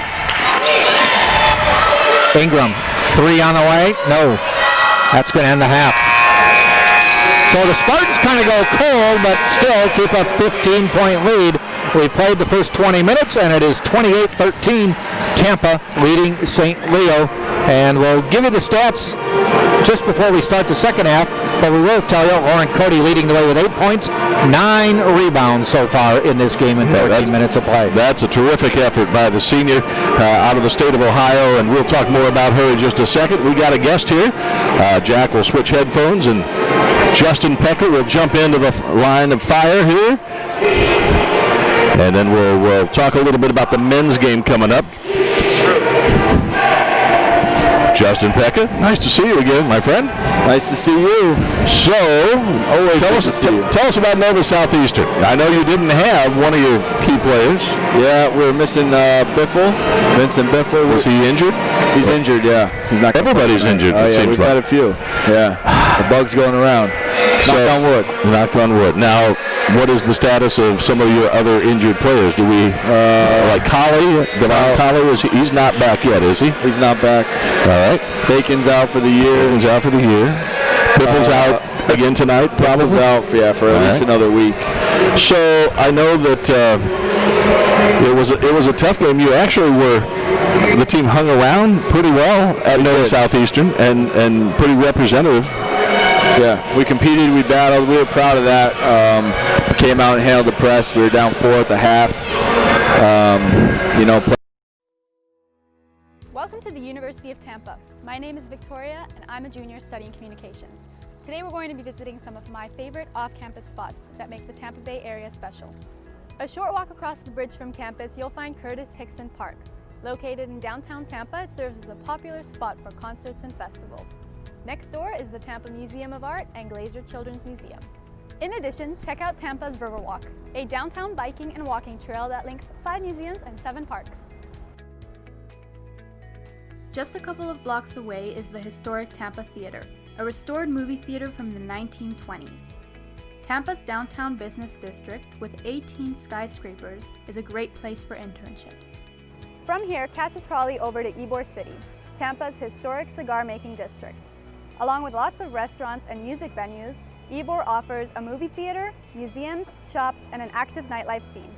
Ingram. 3 on the way. No. That's going to end the half. So the Spartans kind of go cold, but still keep a 15-point lead. We played the first 20 minutes, and it is 28-13. Tampa leading St. Leo. And we'll give you the stats just before we start the second half, but we will tell you Lauren Cody leading the way with 8 points, 9 rebounds so far in this game in 14 minutes of play. That's a terrific effort by the senior out of the state of Ohio, and we'll talk more about her in just a second. We got a guest here. Jack will switch headphones, and Justin Pecker will jump into the line of fire here. And then we'll talk a little bit about the men's game coming up. Justin Pekka, nice to see you again, my friend. Nice to see you. So, tell us about Nova Southeastern. I know you didn't have one of your key players. Yeah, we're missing Biffle, Vincent Biffle. Was he injured? He's injured, yeah. He's not. Everybody's injured, it seems we've like. had a few. Yeah, the bug's going around. Knock on wood. Knock on wood. Now, what is the status of some of your other injured players? Do we, like Colley, Devon Colley, he's not back yet, is he? He's not back. All right. Bacon's out for the year. Biffle's out again tonight, probably. Biffle's out, for at least another week. So I know that it was a tough game. You actually the team hung around pretty well at Nova Southeastern and pretty representative. Yeah, we competed, we battled, we were proud of that. We came out and handled the press. We were down 4 at the half. Welcome to the University of Tampa. My name is Victoria, and I'm a junior studying communications. Today we're going to be visiting some of my favorite off-campus spots that make the Tampa Bay area special. A short walk across the bridge from campus, you'll find Curtis Hickson Park. Located in downtown Tampa, it serves as a popular spot for concerts and festivals. Next door is the Tampa Museum of Art and Glazer Children's Museum. In addition, check out Tampa's Riverwalk, a downtown biking and walking trail that links 5 museums and 7 parks. Just a couple of blocks away is the historic Tampa Theater, a restored movie theater from the 1920s. Tampa's downtown business district, with 18 skyscrapers, is a great place for internships. From here, catch a trolley over to Ybor City, Tampa's historic cigar-making district. Along with lots of restaurants and music venues, Ybor offers a movie theater, museums, shops, and an active nightlife scene.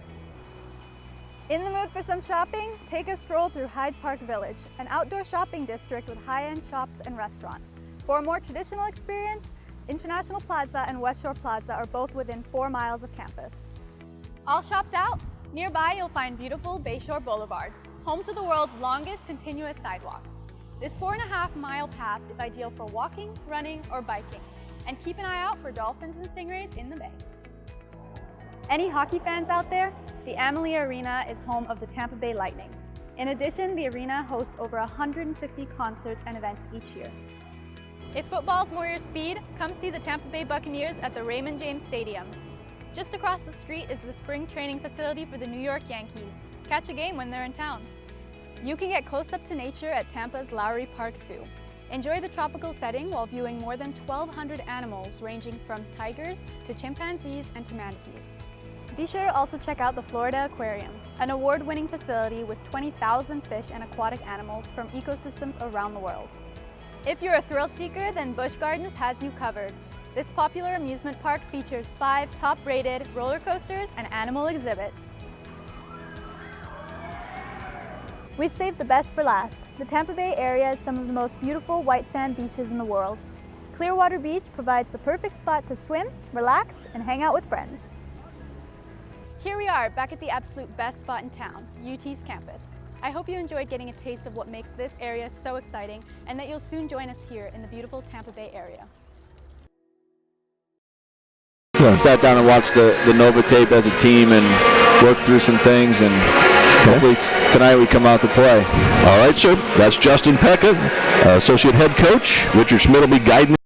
In the mood for some shopping? Take a stroll through Hyde Park Village, an outdoor shopping district with high-end shops and restaurants. For a more traditional experience, International Plaza and West Shore Plaza are both within 4 miles of campus. All shopped out? Nearby you'll find beautiful Bayshore Boulevard, home to the world's longest continuous sidewalk. This 4.5-mile path is ideal for walking, running, or biking. And keep an eye out for dolphins and stingrays in the bay. Any hockey fans out there? The Amalie Arena is home of the Tampa Bay Lightning. In addition, the arena hosts over 150 concerts and events each year. If football's more your speed, come see the Tampa Bay Buccaneers at the Raymond James Stadium. Just across the street is the spring training facility for the New York Yankees. Catch a game when they're in town. You can get close up to nature at Tampa's Lowry Park Zoo. Enjoy the tropical setting while viewing more than 1,200 animals ranging from tigers to chimpanzees and to manatees. Be sure to also check out the Florida Aquarium, an award-winning facility with 20,000 fish and aquatic animals from ecosystems around the world. If you're a thrill seeker, then Busch Gardens has you covered. This popular amusement park features 5 top-rated roller coasters and animal exhibits. We've saved the best for last. The Tampa Bay area has some of the most beautiful white sand beaches in the world. Clearwater Beach provides the perfect spot to swim, relax, and hang out with friends. Here we are, back at the absolute best spot in town, UT's campus. I hope you enjoyed getting a taste of what makes this area so exciting and that you'll soon join us here in the beautiful Tampa Bay area. Sat down and watched the Nova tape as a team and worked through some things, and hopefully tonight we come out to play. All right, sir. That's Justin Pecca, Associate Head Coach. Richard Schmidt will be guiding.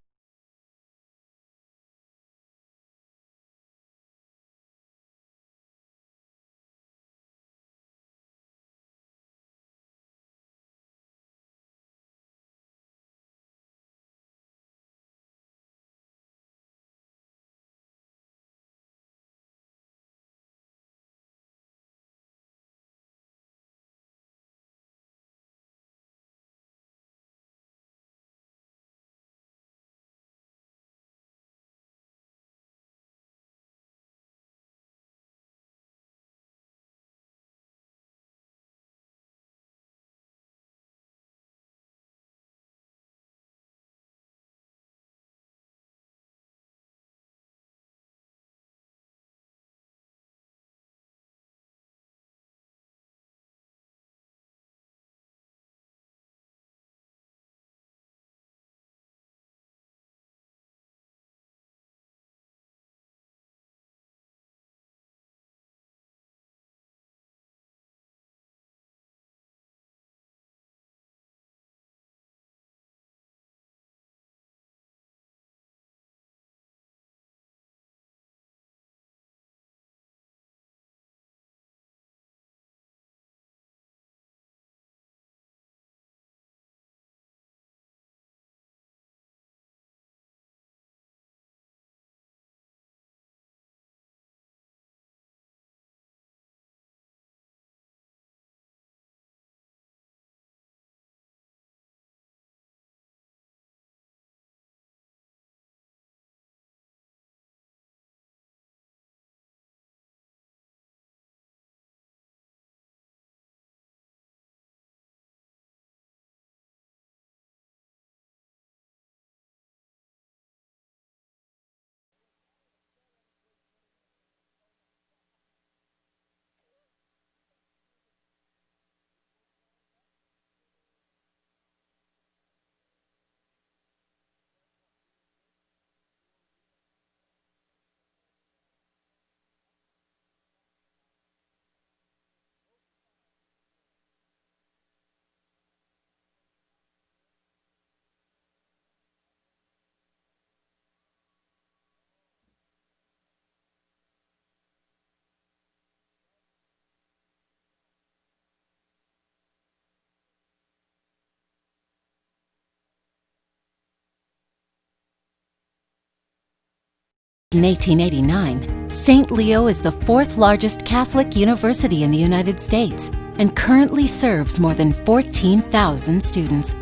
In 1889, St. Leo is the 4th largest Catholic university in the United States and currently serves more than 14,000 students.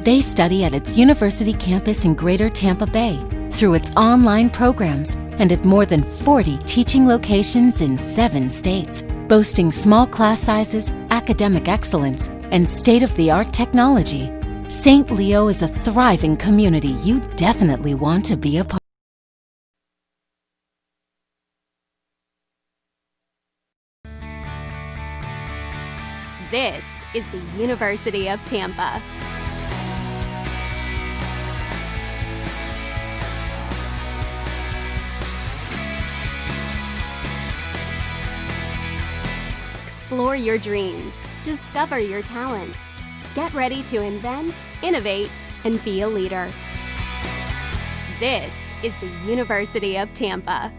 They study at its university campus in Greater Tampa Bay through its online programs and at more than 40 teaching locations in 7 states, boasting small class sizes, academic excellence, and state-of-the-art technology. St. Leo is a thriving community you definitely want to be a part of. This is the University of Tampa. Explore your dreams, discover your talents. Get ready to invent, innovate, and be a leader. This is the University of Tampa.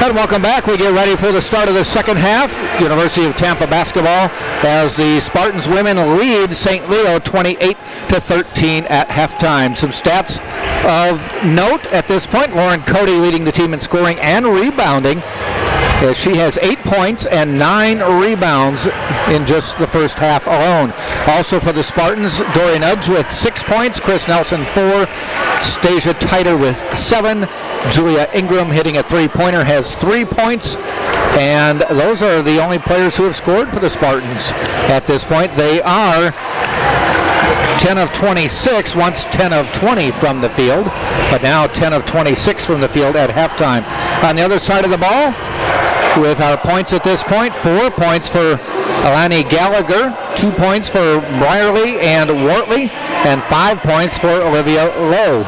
And welcome back. We get ready for the start of the second half. University of Tampa basketball as the Spartans women lead St. Leo 28-13 at halftime. Some stats of note at this point. Lauren Cody leading the team in scoring and rebounding, as she has 8 points and 9 rebounds in just the first half alone. Also for the Spartans, Dorian Udge with 6 points, Chris Nelson 4, Stasia Titer with 7, Julia Ingram hitting a three-pointer has 3 points, and those are the only players who have scored for the Spartans at this point. They are 10 of 26, once 10 of 20 from the field, but now 10 of 26 from the field at halftime. On the other side of the ball, with our points at this point, 4 points for Alani Gallagher, 2 points for Brierly and Wortley, and 5 points for Olivia Lowe.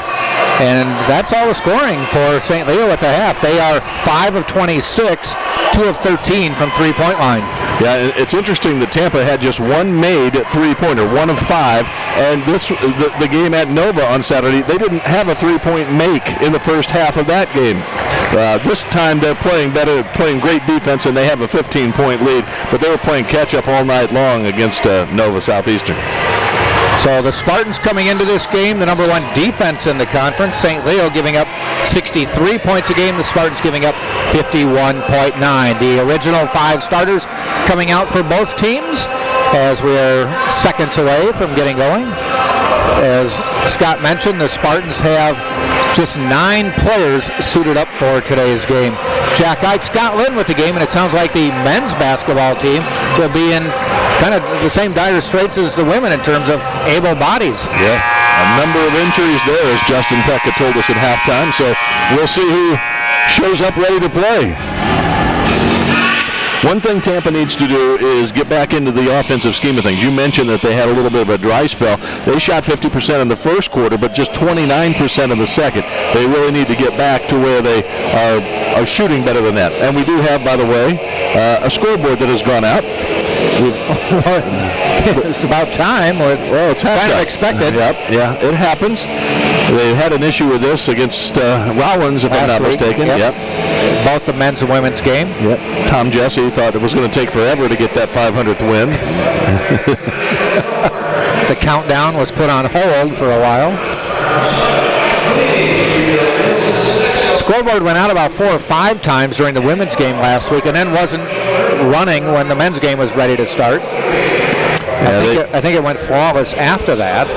And that's all the scoring for St. Leo at the half. They are 5 of 26, 2 of 13 from three-point line. Yeah, it's interesting that Tampa had just one made three-pointer, 1 of 5. And the game at Nova on Saturday, they didn't have a three-point make in the first half of that game. This time they're playing better, playing great defense, and they have a 15-point lead. But they were playing catch-up all night long against Nova Southeastern. So the Spartans coming into this game, the number 1 defense in the conference. St. Leo giving up 63 points a game. The Spartans giving up 51.9. The original 5 starters coming out for both teams as we are seconds away from getting going. As Scott mentioned, the Spartans have just 9 players suited up for today's game. Jack Ike, Scott Lynn with the game, and it sounds like the men's basketball team will be in kind of the same dire straits as the women in terms of able bodies. Yeah, a number of injuries there, as Justin Pecka told us at halftime, so we'll see who shows up ready to play. One thing Tampa needs to do is get back into the offensive scheme of things. You mentioned that they had a little bit of a dry spell. They shot 50% in the first quarter, but just 29% in the second. They really need to get back to where they are shooting better than that. And we do have, by the way, a scoreboard that has gone out. It's about time. It's kind of expected. Yep, yeah, it happens. They had an issue with this against Rollins, if I'm not mistaken. Yep. Both the men's and women's game. Yep. Tom Jesse thought it was going to take forever to get that 500th win. The countdown was put on hold for a while. Scoreboard went out about 4 or 5 times during the women's game last week and then wasn't running when the men's game was ready to start. I think it went flawless after that.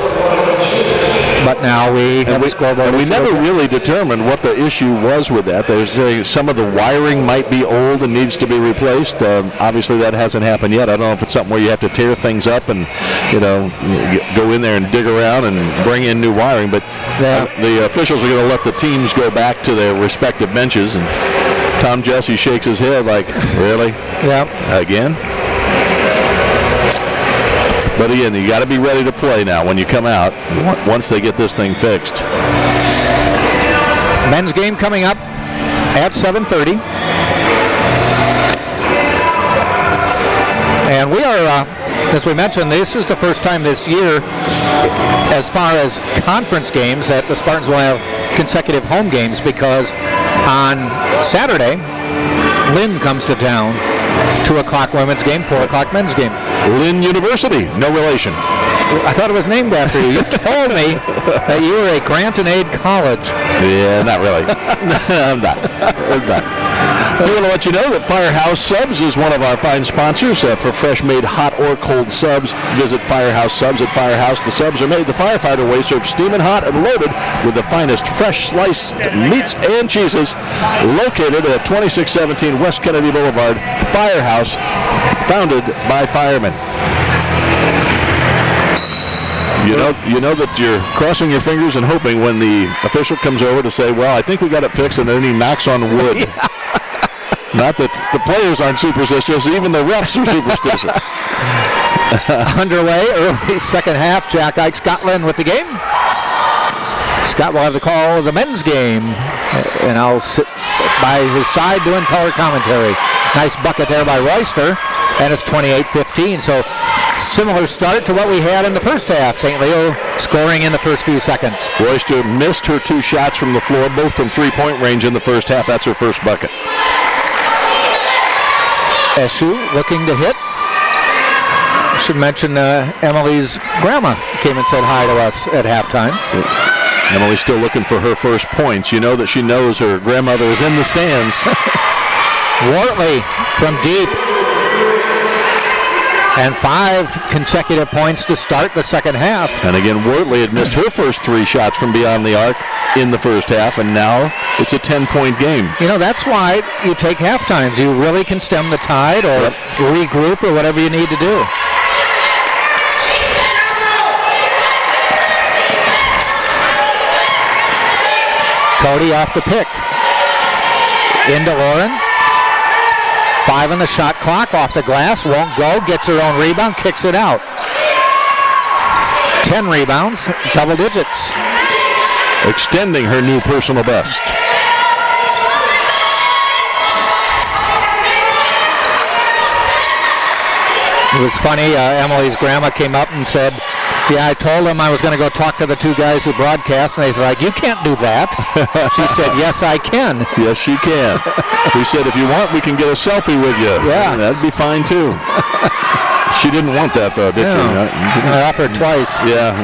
But now we have a scoreboard. And we never really determined what the issue was with that. There's some of the wiring might be old and needs to be replaced. Obviously, that hasn't happened yet. I don't know if it's something where you have to tear things up and go in there and dig around and bring in new wiring. But the officials are going to let the teams go back to their respective benches. And Tom Jesse shakes his head like, really? Yeah. Again? But again, you got to be ready to play now when you come out once they get this thing fixed. Men's game coming up at 7:30. And we are, as we mentioned, this is the first time this year, as far as conference games, that the Spartans will have consecutive home games, because on Saturday, Lynn comes to town. 2 o'clock women's game, 4 o'clock men's game. Lynn University, no relation. I thought it was named after you. You told me that you were a Grant-and-Aid college. Yeah, not really. I'm not. We want to let you know that Firehouse Subs is one of our fine sponsors for fresh-made hot or cold subs. Visit Firehouse Subs at Firehouse. The subs are made the firefighter way, served steaming hot and loaded with the finest fresh sliced meats and cheeses. Located at 2617 West Kennedy Boulevard, Firehouse, founded by firemen. You know that you're crossing your fingers and hoping when the official comes over to say, well, I think we got it fixed, and then he knocks on wood. Yeah. Not that the players aren't superstitious, even the refs are superstitious. Underway, early second half. Jack Ike, Scott Lynn with the game. Scott will have the call of the men's game, and I'll sit by his side doing color commentary. Nice bucket there by Royster, and it's 28-15. So similar start to what we had in the first half. St. Leo scoring in the first few seconds. Royster missed her 2 shots from the floor, both from three-point range in the first half. That's her first bucket. Eshu looking to hit. I should mention Emily's grandma came and said hi to us at halftime. Emily's still looking for her first points. You know that she knows her grandmother is in the stands. Wortley from deep. And 5 consecutive points to start the second half. And again, Wortley had missed her first 3 shots from beyond the arc in the first half, and now it's a 10-point game. You know, that's why you take half times. You really can stem the tide or regroup or whatever you need to do. Cody off the pick. Into Lauren. 5 on the shot clock, off the glass, won't go, gets her own rebound, kicks it out. 10 rebounds, double digits. Extending her new personal best. It was funny, Emily's grandma came up and said, yeah, I told them I was going to go talk to the 2 guys who broadcast, and they said, like, you can't do that. She said, yes, I can. Yes, she can. We said, if you want, we can get a selfie with you. Yeah. That'd be fine, too. She didn't want that, though, did she? I offered twice. Yeah.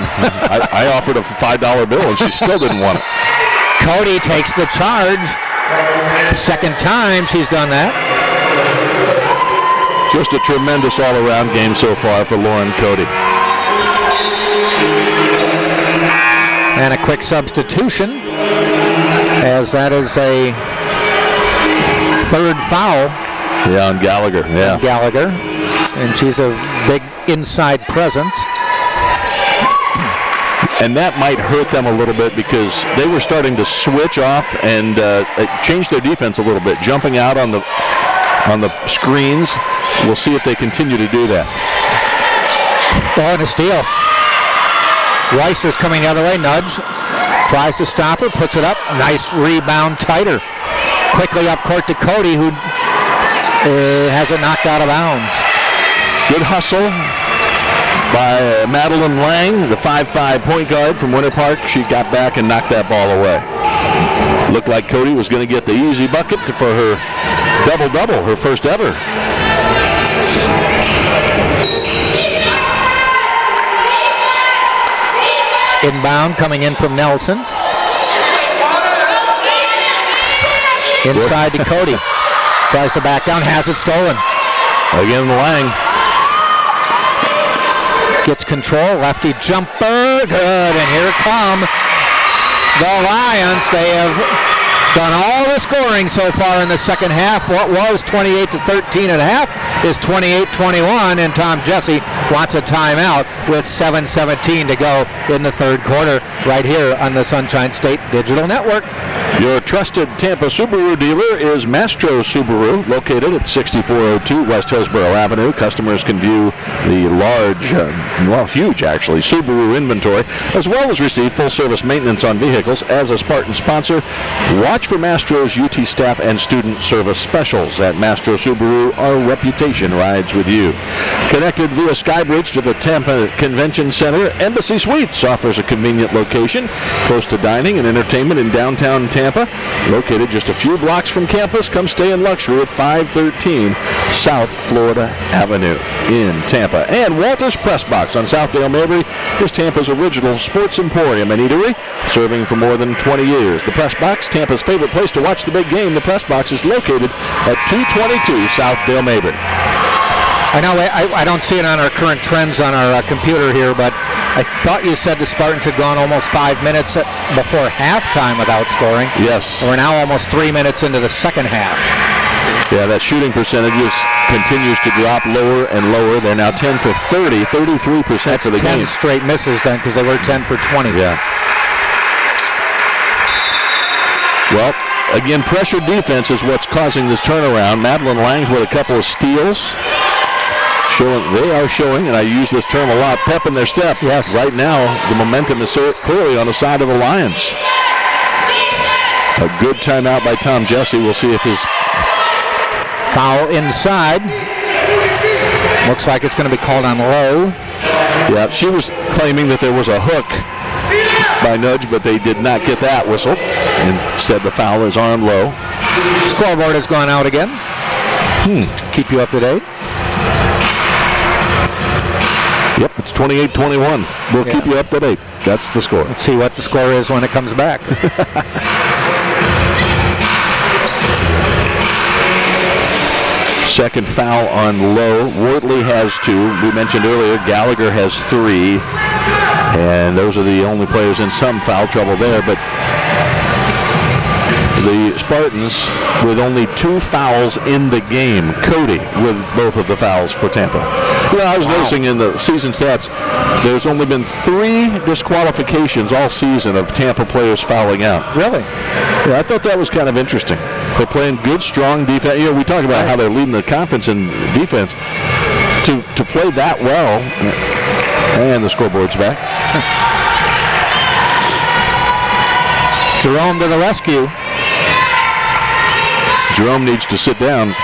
I offered a $5 bill, and she still didn't want it. Cody takes the charge. Second time she's done that. Just a tremendous all-around game so far for Lauren Cody. And a quick substitution, as that is a 3rd foul. Yeah, on Gallagher. Yeah. On Gallagher. And she's a big inside presence. And that might hurt them a little bit because they were starting to switch off and change their defense a little bit, jumping out on the screens. We'll see if they continue to do that. Oh, and a steal. Reister's coming the other way, nudge. Tries to stop her, puts it up. Nice rebound, tighter. Quickly up court to Cody, who has it knocked out of bounds. Good hustle by Madeline Lang, the 5'5" point guard from Winter Park. She got back and knocked that ball away. Looked like Cody was going to get the easy bucket for her double-double, her first ever. Inbound coming in from Nelson. Inside to Cody. Tries to back down, has it stolen. Again, Lang. Gets control, lefty jumper, good, and here come the Lions. They have done all the scoring so far in the second half. What was 28-13 at half is 28-21, and Tom Jesse wants a timeout with 7:17 to go in the third quarter right here on the Sunshine State Digital Network. Your trusted Tampa Subaru dealer is Mastro Subaru, located at 6402 West Hillsborough Avenue. Customers can view the large, huge actually, Subaru inventory, as well as receive full-service maintenance on vehicles. As a Spartan sponsor, watch for Mastro's UT staff and student service specials. At Mastro Subaru, our reputation rides with you. Connected via Skybridge to the Tampa Convention Center, Embassy Suites offers a convenient location close to dining and entertainment in downtown Tampa. Located just a few blocks from campus, come stay in luxury at 513 South Florida Avenue in Tampa. And Walter's Press Box on Southdale Mabry is Tampa's original sports emporium and eatery, serving for more than 20 years. The Press Box, Tampa's favorite place to watch the big game. The Press Box is located at 222 Southdale Mabry. I know I don't see it on our current trends on our computer here, but I thought you said the Spartans had gone almost 5 minutes before halftime without scoring. Yes. We're now almost 3 minutes into the second half. Yeah, that shooting percentage continues to drop lower and lower. They're now 10 for 30, 33% for the game. 10 straight misses then, because they were 10 for 20. Yeah. Well, again, pressure defense is what's causing this turnaround. Madeline Langs with a couple of steals. They are showing, and I use this term a lot, pep in their step. Yes. Right now, the momentum is so clearly on the side of the Lions. A good timeout by Tom Jesse. We'll see if his foul inside. Looks like it's going to be called on low. Yeah, she was claiming that there was a hook by Nudge, but they did not get that whistle. Instead, the foul is on low. Scoreboard has gone out again. Keep you up to date. Yep, it's 28-21. We'll keep you up to date. That's the score. Let's see what the score is when it comes back. Second foul on Lowe. Wortley has 2. We mentioned earlier Gallagher has 3. And those are the only players in some foul trouble there. But the Spartans with only 2 fouls in the game. Cody with both of the fouls for Tampa. I was noticing in the season stats, there's only been 3 disqualifications all season of Tampa players fouling out. Really? Yeah, I thought that was kind of interesting. They're playing good, strong defense. We talk about how they're leading the conference in defense. To play that well, and the scoreboard's back. Jerome to the rescue. Jerome needs to sit down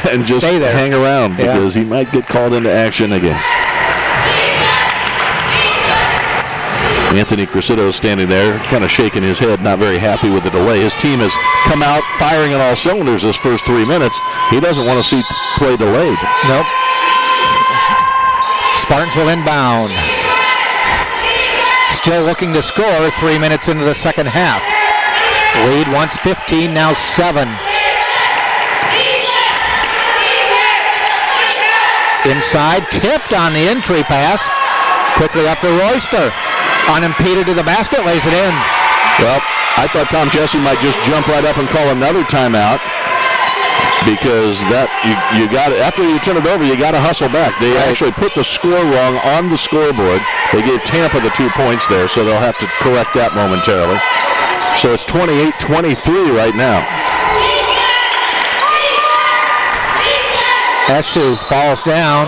and just hang around because he might get called into action again. Anthony Cressito standing there, kind of shaking his head, not very happy with the delay. His team has come out firing on all cylinders this first 3 minutes. He doesn't want to see play delayed. Nope. Spartans will inbound. Still looking to score 3 minutes into the second half. Lead once 15, now 7. Inside, tipped on the entry pass. Quickly up to Royster. Unimpeded to the basket, lays it in. Well, I thought Tom Jesse might just jump right up and call another timeout because that you got it. After you turn it over, you got to hustle back. They actually put the score wrong on the scoreboard. They gave Tampa the 2 points there, so they'll have to correct that momentarily. So it's 28-23 right now. Eshu falls down.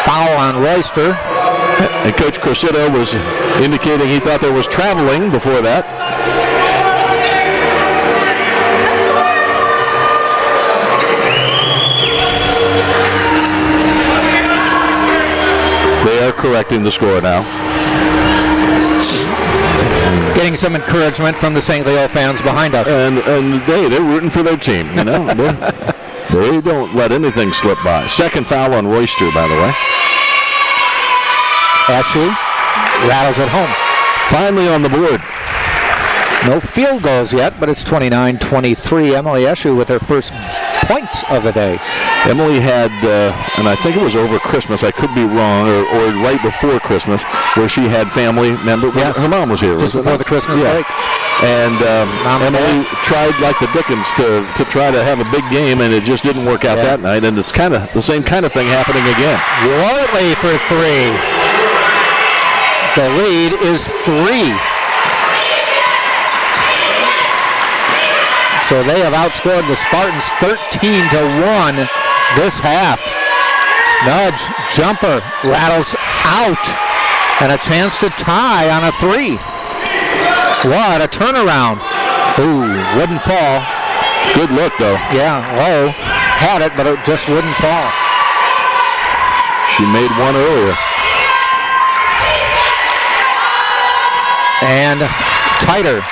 Foul on Royster. And Coach Cressito was indicating he thought there was traveling before that. They are correcting the score now. Getting some encouragement from the St. Leo fans behind us. And they're rooting for their team, They don't let anything slip by. Second foul on Royster, by the way. Ashley rattles it home. Finally on the board. No field goals yet, but it's 29-23. Emily Eshu with her first points of the day. Emily had, and I think it was over Christmas, I could be wrong, or right before Christmas, where she had family members. Yes. Her mom was here. Just before the Christmas break. And Emily tried like the Dickens to try to have a big game, and it just didn't work out that night. And it's kind of the same kind of thing happening again. Wortley for 3. The lead is 3. So they have outscored the Spartans 13-1 this half. Nudge, jumper, rattles out, and a chance to tie on a 3. What a turnaround. Ooh, wouldn't fall. Good look, though. Yeah, Lowe had it, but it just wouldn't fall. She made one earlier. And tighter.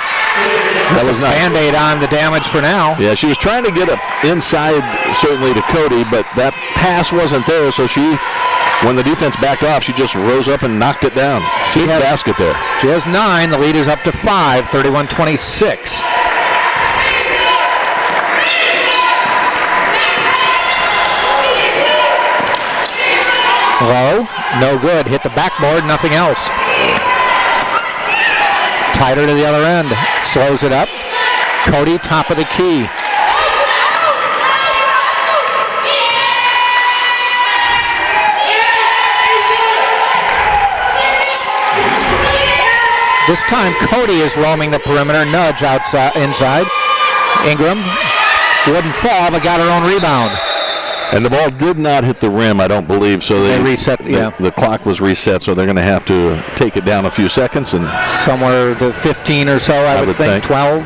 That was nice. Band-aid on the damage for now. Yeah, she was trying to get it inside, certainly, to Cody, but that pass wasn't there, so when the defense backed off, she just rose up and knocked it down. Big basket there. She has 9. The lead is up to 5, 31-26. Low, no good. Hit the backboard, nothing else. Tighter to the other end. Slows it up. Cody, top of the key. This time Cody is roaming the perimeter. Nudge outside, inside. Ingram wouldn't fall, but got her own rebound. And the ball did not hit the rim, I don't believe. So they reset. The clock was reset, so they're going to have to take it down a few seconds. And somewhere to 15 or so, I would think. 12.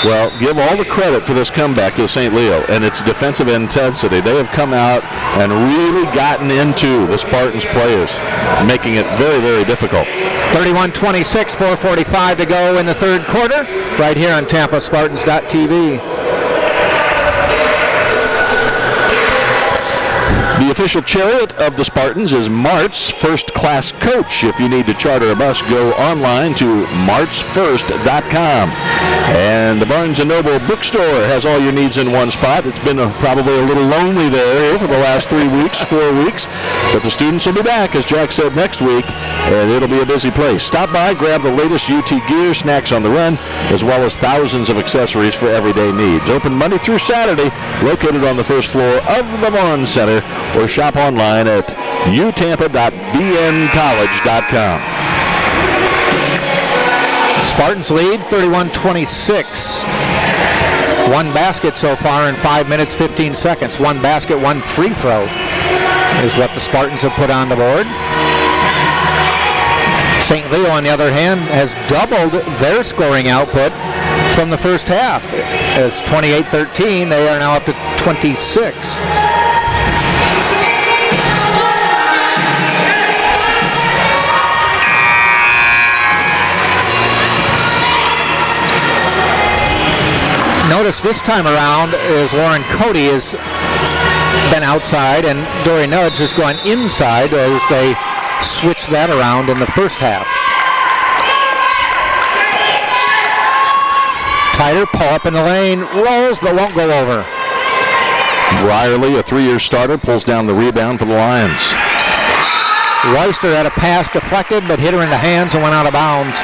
Well, give all the credit for this comeback to St. Leo and its defensive intensity. They have come out and really gotten into the Spartans players, making it very, very difficult. 31-26, 4:45 to go in the third quarter, right here on TampaSpartans.tv. The official chariot of the Spartans is Mart's First Class Coach. If you need to charter a bus, go online to martsfirst.com. And the Barnes & Noble bookstore has all your needs in one spot. It's been probably a little lonely there for the last 4 weeks. But the students will be back, as Jack said, next week, and it'll be a busy place. Stop by, grab the latest UT gear, snacks on the run, as well as thousands of accessories for everyday needs. Open Monday through Saturday, located on the first floor of the Vaughn Center, or shop online at utampa.bncollege.com. Spartans lead 31-26. One basket so far in 5 minutes, 15 seconds. One basket, one free throw is what the Spartans have put on the board. St. Leo, on the other hand, has doubled their scoring output from the first half. As 28-13, they are now up to 26. Notice this time around is Lauren Cody has been outside and Dory Nudge has gone inside as they switched that around in the first half. Tighter, pull up in the lane, rolls but won't go over. Riley, a 3-year starter, pulls down the rebound for the Lions. Royster had a pass deflected but hit her in the hands and went out of bounds.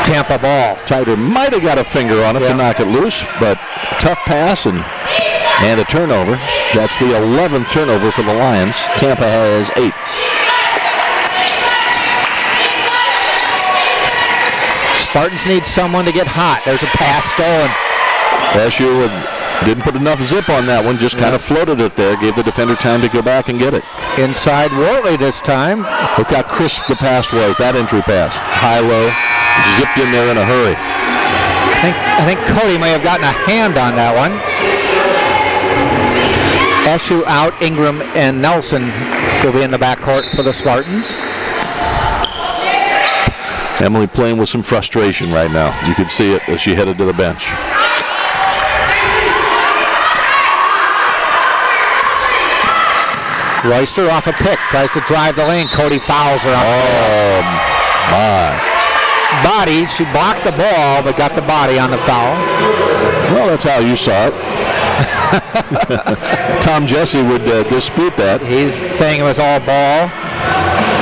Tampa ball. Tighter might have got a finger on it to knock it loose, but tough pass and a turnover. That's the 11th turnover for the Lions. Tampa has 8. Spartans need someone to get hot. There's a pass stolen. SU didn't put enough zip on that one, just kind of floated it there, gave the defender time to go back and get it. Inside Worley this time. Look how crisp the pass was, that entry pass. High-low, zipped in there in a hurry. I think Cody may have gotten a hand on that one. SU out, Ingram and Nelson will be in the backcourt for the Spartans. Emily playing with some frustration right now. You could see it as she headed to the bench. Royster off a pick, tries to drive the lane. Cody fouls her. Oh, my. Body, she blocked the ball, but got the body on the foul. Well, that's how you saw it. Tom Jesse would dispute that. He's saying it was all ball,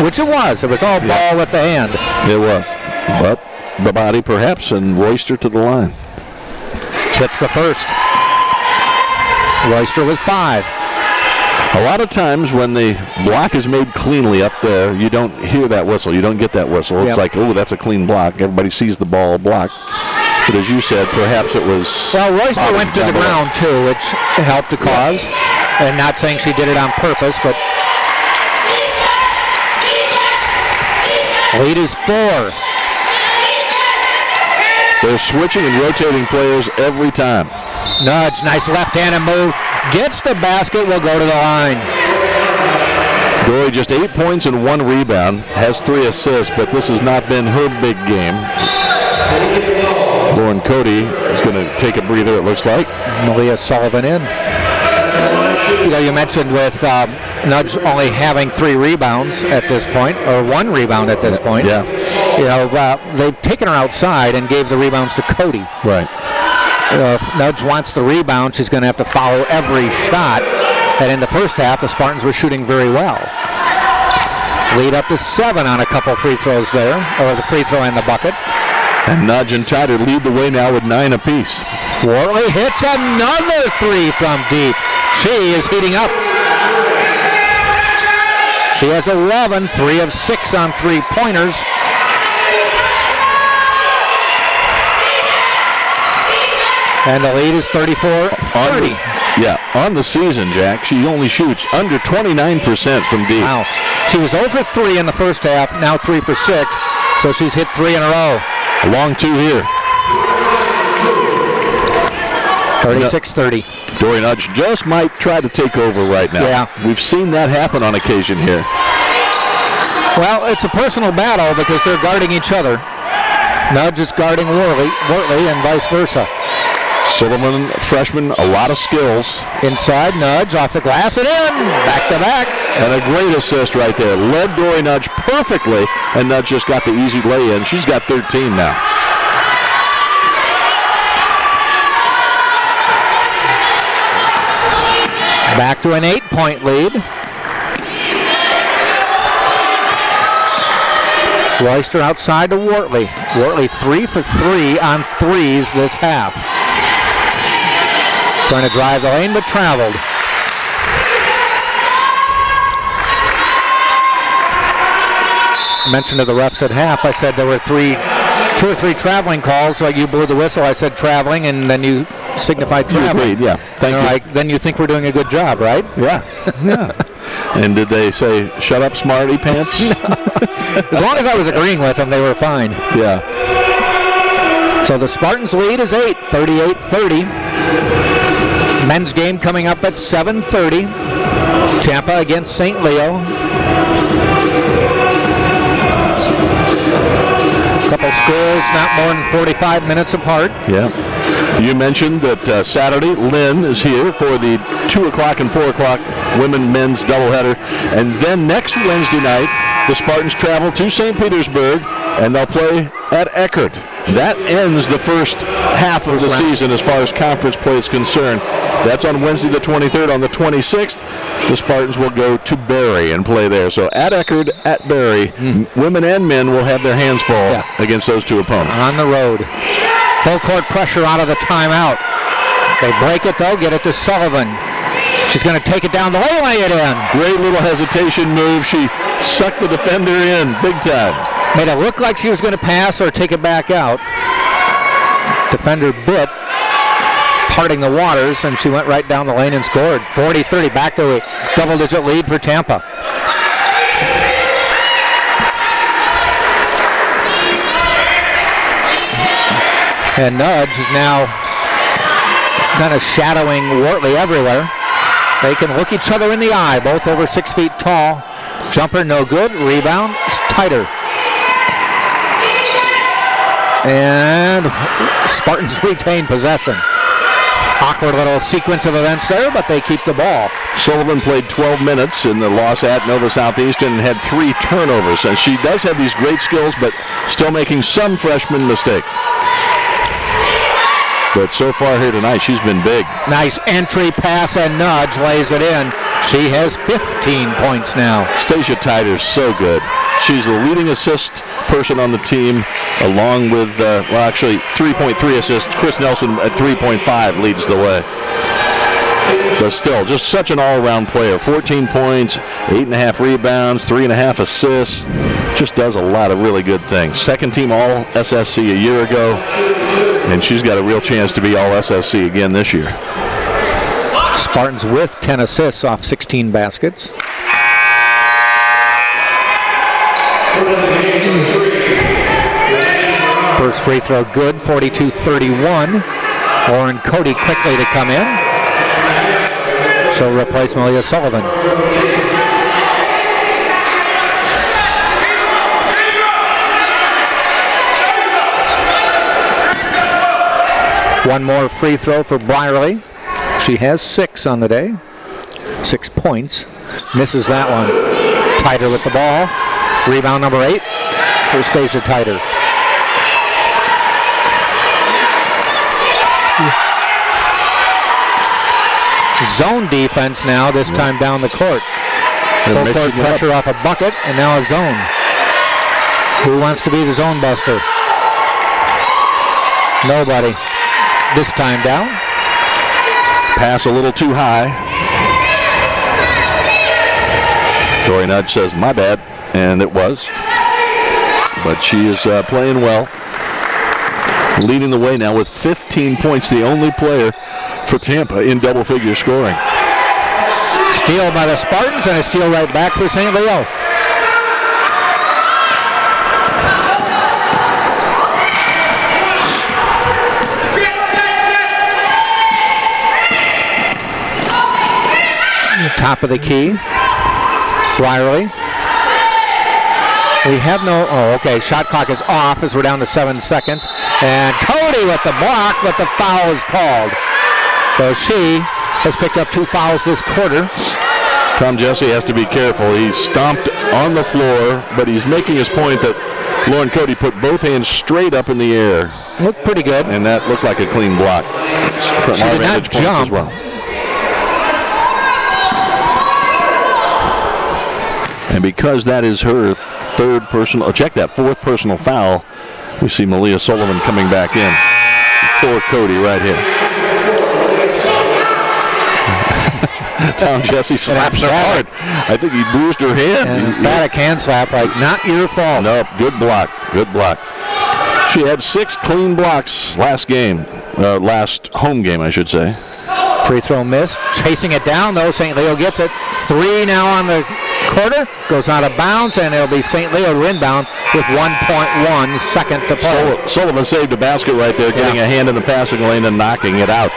which it was. It was all ball with the hand. It was. But the body, perhaps, and Royster to the line. Hits the first. Royster with 5. A lot of times when the block is made cleanly up there, you don't hear that whistle. You don't get that whistle. It's like, oh, that's a clean block. Everybody sees the ball blocked. But as you said, perhaps it was... Well, Royster went to the ground, too, which helped the cause. And not saying she did it on purpose, but... Lead is 4. They're switching and rotating players every time. Nudge, nice left-handed move. Gets the basket, will go to the line. Dory just 8 points and 1 rebound. Has 3 assists, but this has not been her big game. Lauren Cody is going to take a breather, it looks like. Malia Sullivan in. You know, you mentioned with Nudge only having 3 rebounds at this point, or 1 rebound at this point. Yeah. You know, they've taken her outside and gave the rebounds to Cody. Right. If Nudge wants the rebound, she's going to have to follow every shot. And in the first half, the Spartans were shooting very well. Lead up to 7 on a couple free throws there, or the free throw in the bucket. And Nudge and Tider lead the way now with 9 apiece. Worley hits another 3 from deep. She is heating up. She has 11, 3 of 6 on 3-pointers. And the lead is 34-30. On the season, Jack, she only shoots under 29% from deep. Wow. She was 0 for 3 in the first half, now 3 for 6. So she's hit 3 in a row. A long 2 here. 36-30. Dory Nudge just might try to take over right now. Yeah. We've seen that happen on occasion here. Well, it's a personal battle because they're guarding each other. Nudge is guarding Wortley and vice versa. Sullivan, freshman, a lot of skills. Inside, Nudge, off the glass and in, back to back. And a great assist right there. Led Dory Nudge perfectly, and Nudge just got the easy lay-in. She's got 13 now. Back to an 8-point lead. Royster outside to Wortley. Wortley 3 for 3 on threes this half. Trying to drive the lane, but traveled. I mentioned to the refs at half, I said there were 2 or 3 traveling calls. Like you blew the whistle, I said traveling, and then you signified traveling. Agreed, yeah. Thank you. Like, then you think we're doing a good job, right? Yeah. Yeah. And did they say, shut up, smarty pants? As long as I was agreeing with them, they were fine. Yeah. So the Spartans lead is 8, 38-30. Men's game coming up at 7:30. Tampa against St. Leo. Couple schools not more than 45 minutes apart. Yeah. You mentioned that Saturday, Lynn is here for the 2 o'clock and 4 o'clock women-men's doubleheader. And then next Wednesday night, the Spartans travel to St. Petersburg, and they'll play at Eckerd. That ends the first half of the season as far as conference play is concerned. That's on Wednesday the 23rd. On the 26th, the Spartans will go to Barry and play there. So at Eckerd, at Barry, women and men will have their hands full against those 2 opponents. On the road. Full court pressure out of the timeout. They break it, though, get it to Sullivan. She's going to take it down the lane, lay it in. Great little hesitation move. She sucked the defender in big time. Made it look like she was going to pass or take it back out. Defender bit, parting the waters, and she went right down the lane and scored. 40-30, back to a double-digit lead for Tampa. And Nudge is now kind of shadowing Wortley everywhere. They can look each other in the eye, both over 6 feet tall. Jumper no good, rebound is tighter. And Spartans retain possession. Awkward little sequence of events there, but they keep the ball. Sullivan played 12 minutes in the loss at Nova Southeastern and had 3 turnovers. And she does have these great skills, but still making some freshman mistakes. But so far here tonight, she's been big. Nice entry pass, and Nudge lays it in. She has 15 points now. Stacia Tyder's so good. She's the leading assist person on the team, along with, 3.3 assists. Chris Nelson at 3.5 leads the way. But still, just such an all-around player. 14 points, 8.5 rebounds, 3.5 assists. Just does a lot of really good things. Second team All-SSC a year ago, and she's got a real chance to be All-SSC again this year. Spartans with 10 assists off 16 baskets. First free throw good, 42-31. Lauren Cody quickly to come in. She'll replace Malia Sullivan. One more free throw for Brierly. She has 6 on the day. 6 points. Misses that one. Tyder with the ball. Rebound number 8 for Stacia Tyder. Zone defense now, this time down the court. Full court pressure off a bucket, and now a zone. Who wants to be the zone buster? Nobody. This time down. Pass a little too high. Dory Nudge says, my bad, and it was. But she is playing well. Leading the way now with 15 points, the only player for Tampa in double-figure scoring. Steal by the Spartans, and a steal right back for St. Leo. Top of the key. Riley. We have no, okay, shot clock is off as we're down to 7 seconds. And Cody with the block, but the foul is called. So she has picked up 2 fouls this quarter. Tom Jesse has to be careful. He's stomped on the floor, but he's making his point that Lauren Cody put both hands straight up in the air. Looked pretty good. And that looked like a clean block. From she our did not jump. As well. And because that is her fourth personal foul, we see Malia Sullivan coming back in for Cody right here. Tom Jesse slaps her hard. I think he bruised her hand. An emphatic hand slap, like, not your fault. No, good block. Good block. She had 6 clean blocks last home game, I should say. Free throw missed. Chasing it down, though. St. Leo gets it. 3 now on the quarter. Goes out of bounds, and it'll be St. Leo to inbound with 1.1 second to play. Sullivan saved a basket right there, getting a hand in the passing lane and knocking it out.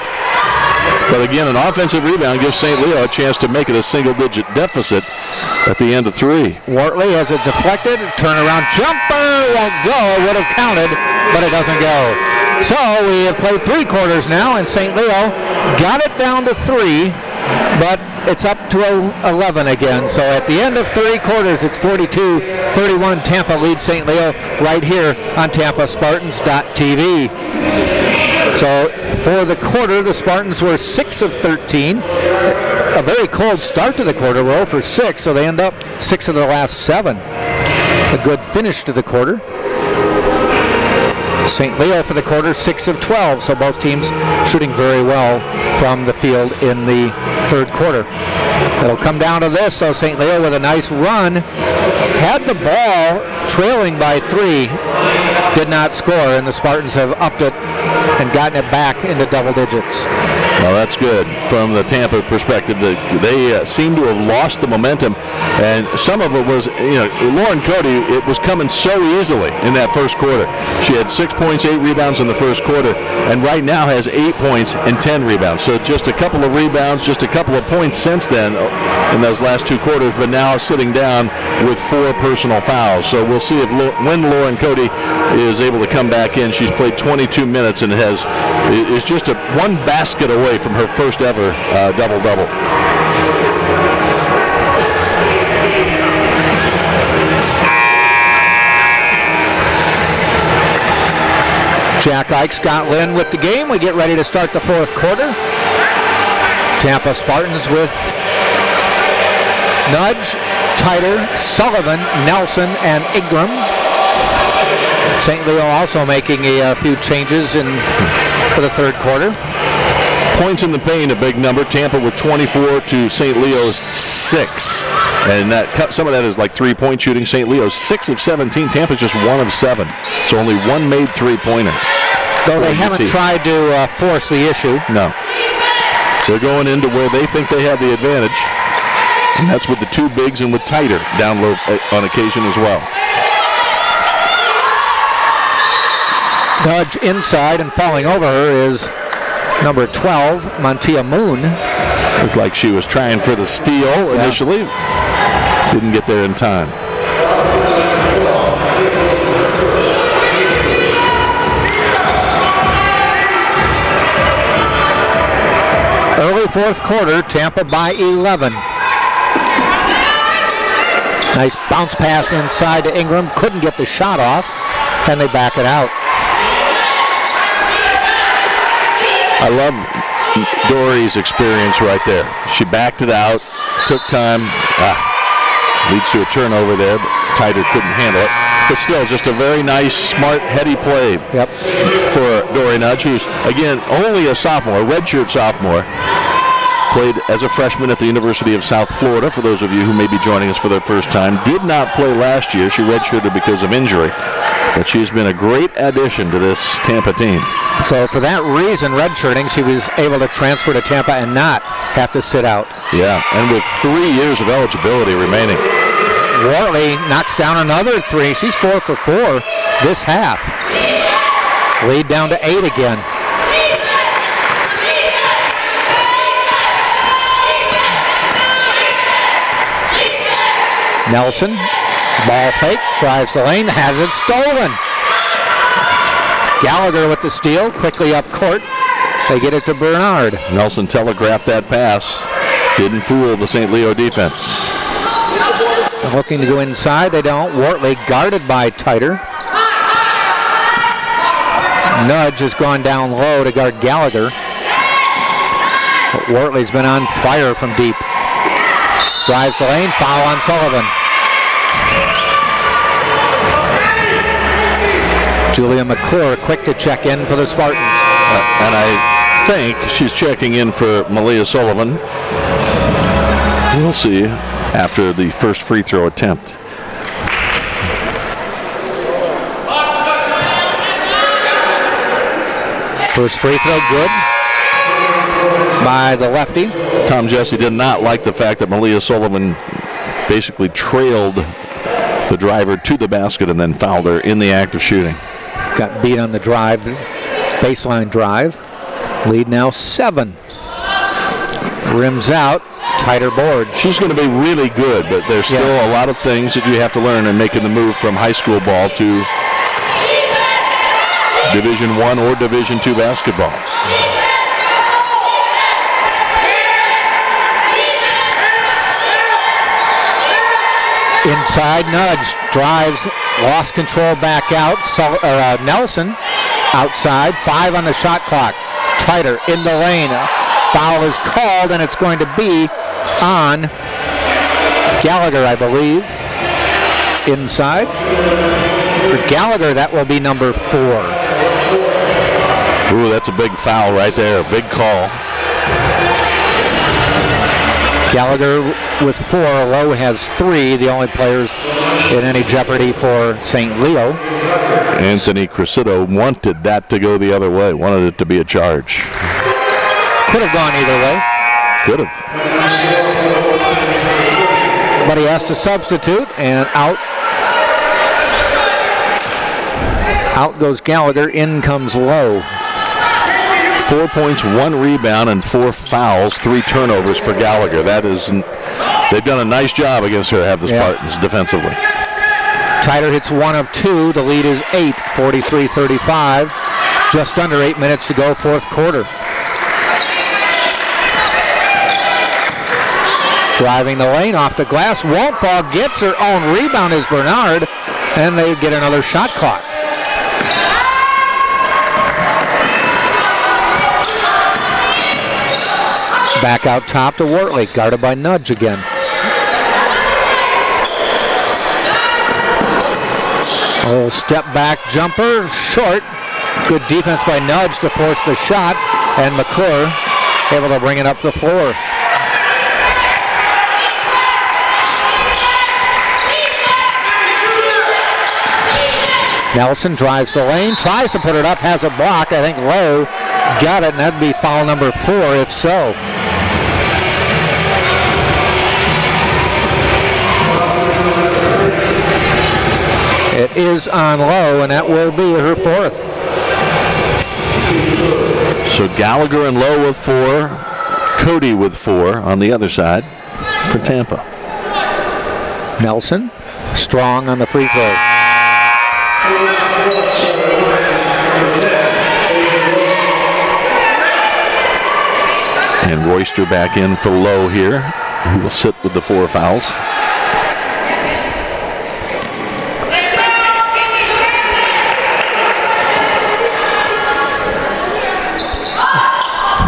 But again, an offensive rebound gives St. Leo a chance to make it a single-digit deficit at the end of 3. Wortley has it deflected. Turnaround jumper won't go. Would have counted, but it doesn't go. So we have played 3 quarters now, and St. Leo got it down to 3, but it's up to 11 again. So at the end of 3 quarters, it's 42-31. Tampa leads St. Leo right here on TampaSpartans.tv. So for the quarter, the Spartans were 6 of 13. A very cold start to the quarter, 0 for 6, so they end up 6 of their last 7. A good finish to the quarter. St. Leo for the quarter, 6 of 12, so both teams shooting very well from the field in the third quarter. It'll come down to this, though. St. Leo with a nice run. Had the ball trailing by 3, did not score, and the Spartans have upped it and gotten it back into double digits. Well, that's good from the Tampa perspective. They seem to have lost the momentum, and some of it was, Lauren Cody, it was coming so easily in that first quarter. She had 6 points, 8 rebounds in the first quarter, and right now has 8 points and 10 rebounds. So just a couple of rebounds, just a couple of points since then in those last 2 quarters, but now sitting down with 4 personal fouls. So we'll see when Lauren Cody is able to come back in. She's played 22 minutes and is just one basket away from her first ever double-double. Jack Ike, Scott Lynn with the game. We get ready to start the fourth quarter. Tampa Spartans with Nudge, Titer, Sullivan, Nelson, and Ingram. St. Leo also making a few changes for the third quarter. Points in the paint, a big number. Tampa with 24 to St. Leo's 6. And some of that is like 3-point shooting. St. Leo's 6 of 17. Tampa's just 1 of 7. So only 1 made 3-pointer. Though they haven't tried to force the issue. No. They're going into where they think they have the advantage. And that's with the 2 bigs and with Titer down low on occasion as well. Nudge inside, and falling over her is number 12, Montia Moon. Looked like she was trying for the steal initially. Didn't get there in time. Early fourth quarter, Tampa by 11. Nice bounce pass inside to Ingram. Couldn't get the shot off, and they back it out. I love Dory's experience right there. She backed it out, took time, leads to a turnover there, but Titer couldn't handle it. But still, just a very nice, smart, heady play for Dory Nudge, who's, again, only a sophomore, a redshirt sophomore. Played as a freshman at the University of South Florida, for those of you who may be joining us for the first time. Did not play last year. She redshirted because of injury. But she's been a great addition to this Tampa team. So for that reason, redshirting, she was able to transfer to Tampa and not have to sit out. Yeah, and with 3 years of eligibility remaining. Wortley knocks down another 3. She's 4 for 4 this half. Lead down to 8 again. Nelson, ball fake, drives the lane, has it stolen. Gallagher with the steal, quickly up court. They get it to Bernard. Nelson telegraphed that pass. Didn't fool the St. Leo defense. Looking to go inside, they don't. Wortley guarded by Titer. Nudge has gone down low to guard Gallagher. But Wortley's been on fire from deep. Drives the lane, foul on Sullivan. Julia McClure quick to check in for the Spartans. And I think she's checking in for Malia Sullivan. We'll see after the first free throw attempt. First free throw good by the lefty. Tom Jesse did not like the fact that Malia Sullivan basically trailed the driver to the basket and then fouled her in the act of shooting. Got beat on the drive, baseline drive. Lead now 7. Rims out, tighter board. She's going to be really good, but there's still a lot of things that you have to learn in making the move from high school ball to Division I or Division II basketball. Inside, Nudge drives, lost control back out. Nelson outside, 5 on the shot clock. Titer in the lane. Foul is called, and it's going to be on Gallagher, I believe. Inside. For Gallagher, that will be number 4. Ooh, that's a big foul right there. Big call. Gallagher with 4. Lowe has 3, the only players in any jeopardy for St. Leo. Anthony Cressito wanted that to go the other way, wanted it to be a charge. Could have gone either way. Could have. But he has to substitute, and out goes Gallagher, in comes Lowe. 4 points, 1 rebound, and 4 fouls, 3 turnovers for Gallagher. They've done a nice job against her, have the Spartans, defensively. Titer hits 1 of 2. The lead is 8, 43-35. Just under 8 minutes to go, fourth quarter. Driving the lane off the glass, won't fall, gets her own rebound is Bernard, and they get another shot clock. Back out top to Wortley, guarded by Nudge again. Oh, step back jumper, short. Good defense by Nudge to force the shot, and McClure able to bring it up the floor. Nelson drives the lane, tries to put it up, has a block. I think Lowe got it, and that'd be foul number 4 if so. It is on Lowe, and that will be her 4th. So Gallagher and Lowe with 4, Cody with 4 on the other side for Tampa. Nelson, strong on the free throw. And Royster back in for Lowe here, who will sit with the 4 fouls.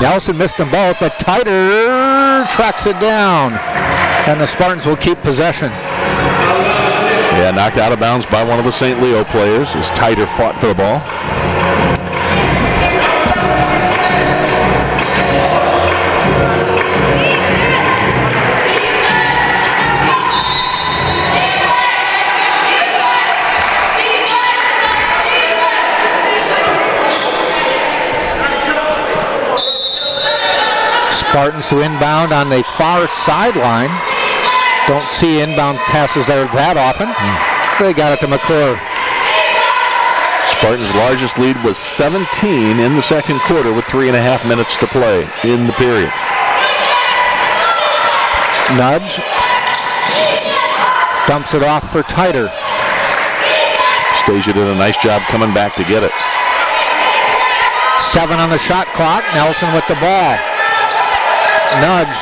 Nelson missed them both, but Titer tracks it down. And the Spartans will keep possession. Yeah, knocked out of bounds by one of the St. Leo players as Titer fought for the ball. Spartans to inbound on the far sideline. Don't see inbound passes there that often. They got it to McClure. Spartans' largest lead was 17 in the second quarter with 3.5 minutes to play in the period. Nudge Dumps it off for Titer. Stasia did a nice job coming back to get it. 7 on the shot clock. Nelson with the ball. Nudge.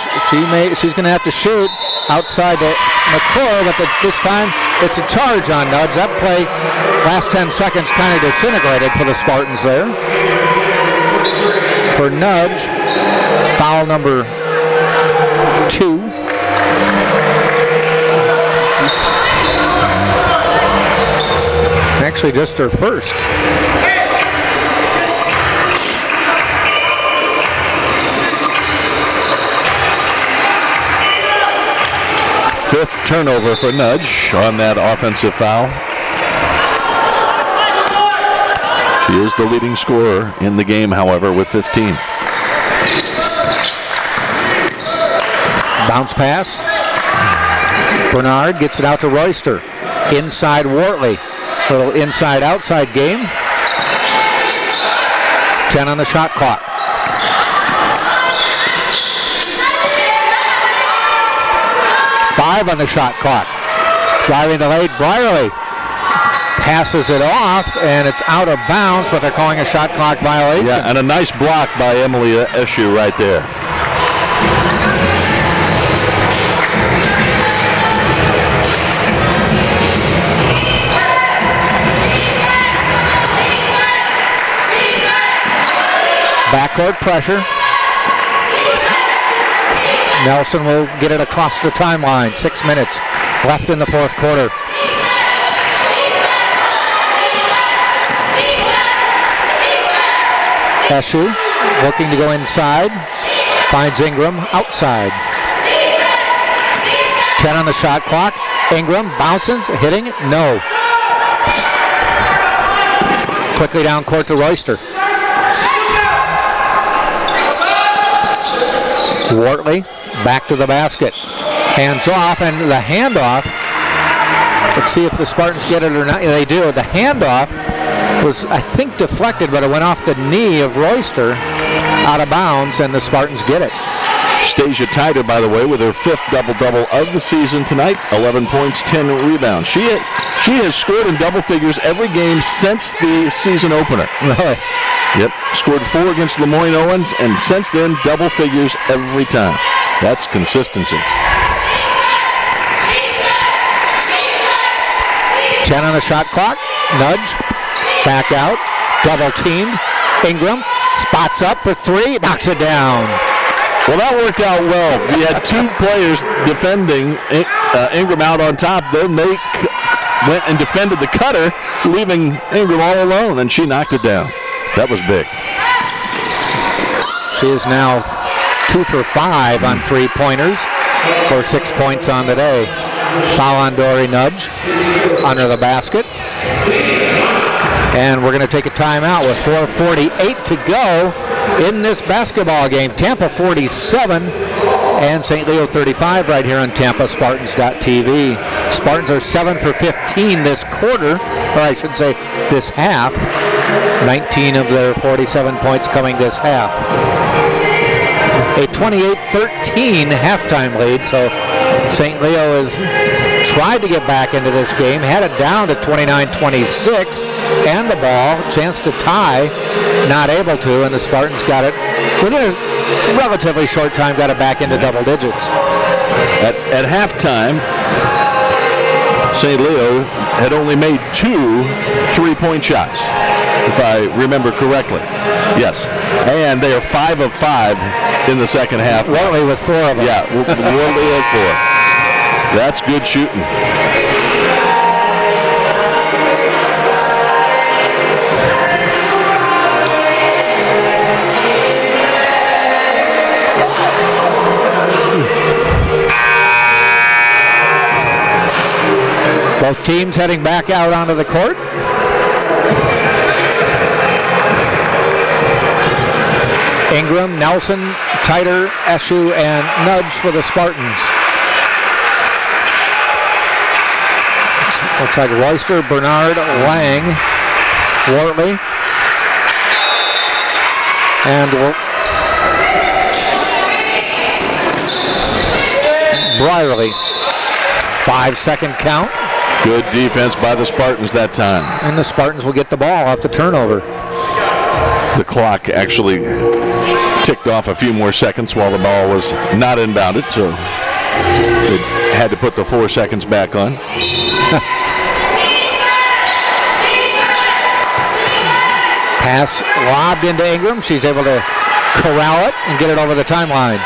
She's going to have to shoot outside the McClure, but this time it's a charge on Nudge. That play, last 10 seconds, kind of disintegrated for the Spartans there. For Nudge, foul number 2. Actually, just her first. Fifth turnover for Nudge on that offensive foul. She is the leading scorer in the game, however, with 15. Bounce pass. Bernard gets it out to Royster. Inside Wortley. Little inside-outside game. 10 on the shot clock. Five on the shot clock. Driving the lane, Brierly passes it off, and it's out of bounds, but they're calling a shot clock violation. Yeah, and a nice block by Emily Eshu right there. Backcourt pressure. Nelson will get it across the timeline. 6 minutes left in the fourth quarter. Eshu looking to go inside. Finds Ingram outside. 10 on the shot clock. Ingram bounces, hitting, no. Quickly down court to Royster. Wortley back to the basket. Hands off, and the handoff. Let's see if the Spartans get it or not. They do. The handoff was, I think, deflected, but it went off the knee of Royster out of bounds, and the Spartans get it. Stasia Titer, by the way, with her 5th double-double of the season tonight. 11 points, 10 rebounds. She has scored in double figures every game since the season opener. Really? Yep. Scored 4 against Lemoyne Owens, and since then, double figures every time. That's consistency. 10 on the shot clock. Nudge. Back out. Double teamed. Ingram spots up for 3. Knocks it down. Well, that worked out well. We had 2 players defending Ingram out on top. Then they went and defended the cutter, leaving Ingram all alone, and she knocked it down. That was big. She is now 2 for 5 on 3-pointers for 6 points on the day. Foul on Dory Nudge under the basket. And we're going to take a timeout with 4:48 to go in this basketball game. Tampa 47 and St. Leo 35 right here on TampaSpartans.tv. Spartans are 7 for 15 this quarter, or I should say this half. 19 of their 47 points coming this half. A 28-13 halftime lead, so St. Leo has tried to get back into this game, had it down to 29-26, and the ball, chance to tie, not able to, and the Spartans got it within a relatively short time, got it back into double digits. At halftime, St. Leo had only made 2 3-point shots, if I remember correctly. Yes. And they are 5 of 5 in the second half. Wortley with 4 of them. Yeah, Wortley with 4. That's good shooting. Both teams heading back out onto the court. Ingram, Nelson, Titer, Eshu, and Nudge for the Spartans. Looks like Royster, Bernard, Lang, Wortley, and Brierly. 5-second count. Good defense by the Spartans that time. And the Spartans will get the ball off the turnover. The clock actually ticked off a few more seconds while the ball was not inbounded, so it had to put the 4 seconds back on. Pass lobbed into Ingram. She's able to corral it and get it over the timeline.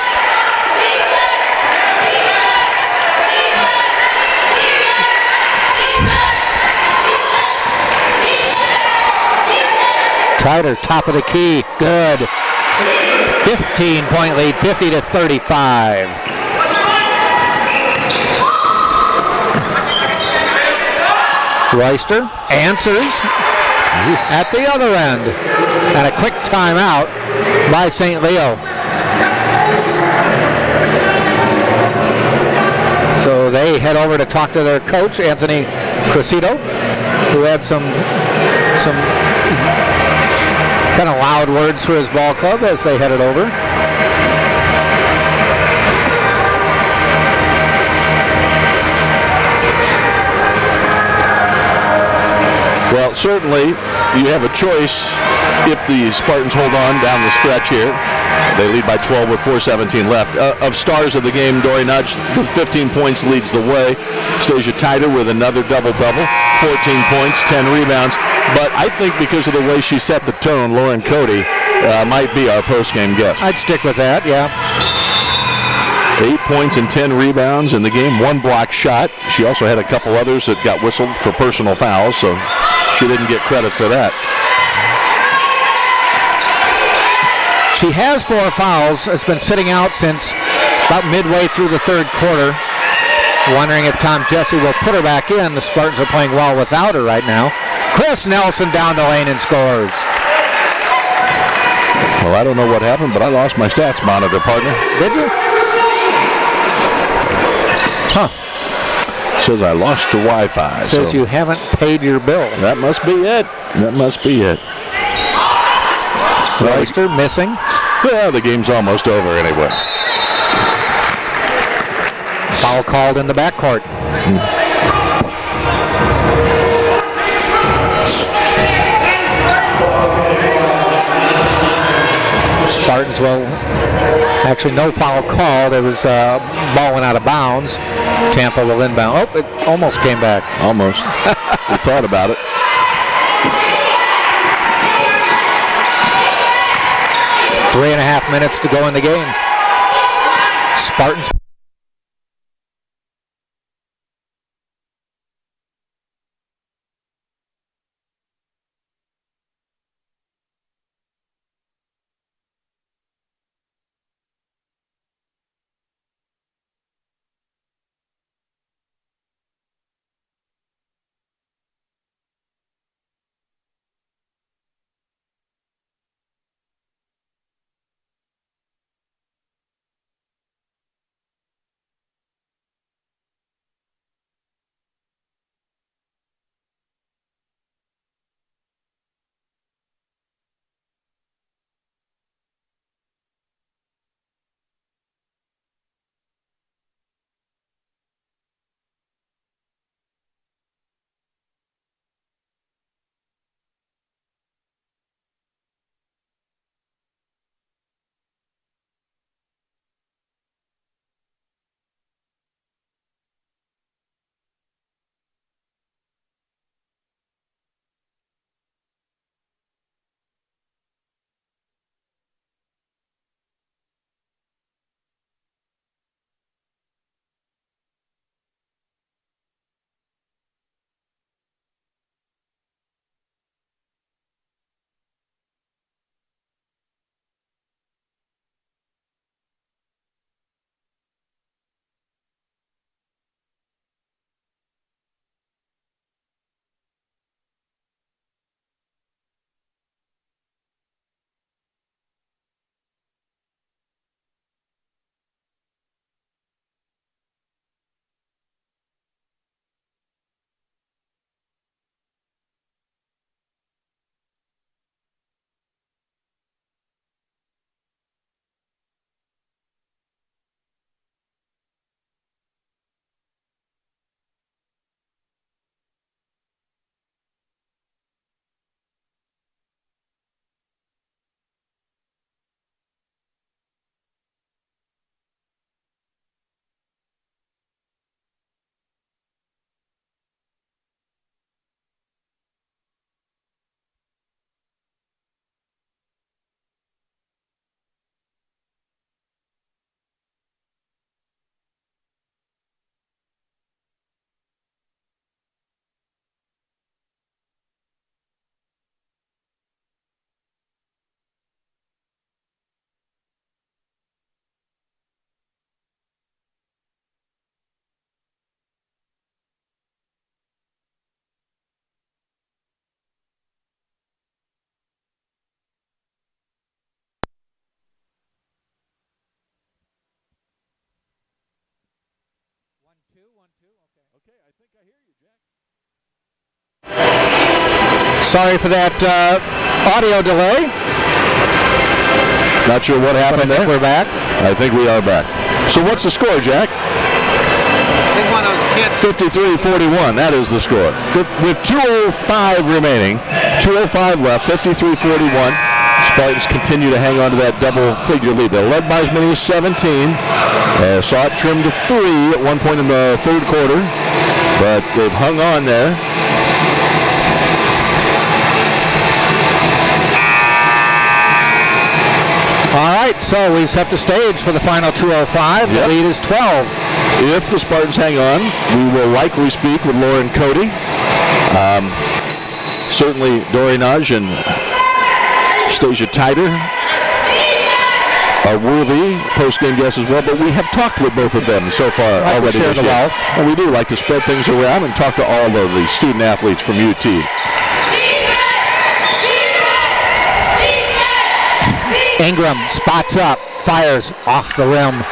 Tighter, top of the key. Good. 15-point lead, 50-35. Royster answers at the other end. And a quick timeout by St. Leo. So they head over to talk to their coach, Anthony Cressito, who had some kind of loud words for his ball club as they headed over. Well, certainly you have a choice if the Spartans hold on down the stretch here. They lead by 12 with 4:17 left. Of stars of the game, Dory Nudge with 15 points leads the way. Stasia Tider with another double-double, 14 points, 10 rebounds. But I think because of the way she set the tone, Lauren Cody might be our post-game guest. I'd stick with that, yeah. 8 points and 10 rebounds in the game, 1 block shot. She also had a couple others that got whistled for personal fouls, so she didn't get credit for that. She has 4 fouls. Has been sitting out since about midway through the third quarter. Wondering if Tom Jesse will put her back in. The Spartans are playing well without her right now. Chris Nelson down the lane and scores. Well, I don't know what happened, but I lost my stats monitor, partner. Did you? Huh. Says I lost the Wi-Fi. Says so you haven't paid your bill. That must be it. That must be it. Royster missing. Well, the game's almost over anyway. Foul called in the backcourt. Spartans will, actually no foul called. It was ball went out of bounds. Tampa will inbound. Oh, it almost came back. Almost. We thought about it. Three and a half minutes to go in the game. Spartans 1-2, 1-2. Okay, I think I hear you, Jack. Sorry for that audio delay. Not sure what happened there. We're back. I think we are back. So what's the score, Jack? I think one of those kids. 53-41, that is the score. With 2:05 remaining, 2:05 left, 53-41. Spartans continue to hang on to that double-figure lead. They're led by as many as 17. Saw it trimmed to 3 at one point in the third quarter, but they've hung on there. All right, so we set the stage for the final 2:05. The lead is 12. If the Spartans hang on, we will likely speak with Lauren Cody. Certainly Dorinaj and Stasia Tider are worthy post-game guests as well, but we have talked with both of them so far already this year. And we do like to spread things around and talk to all of the student athletes from UT. Ingram spots up, fires off the rim.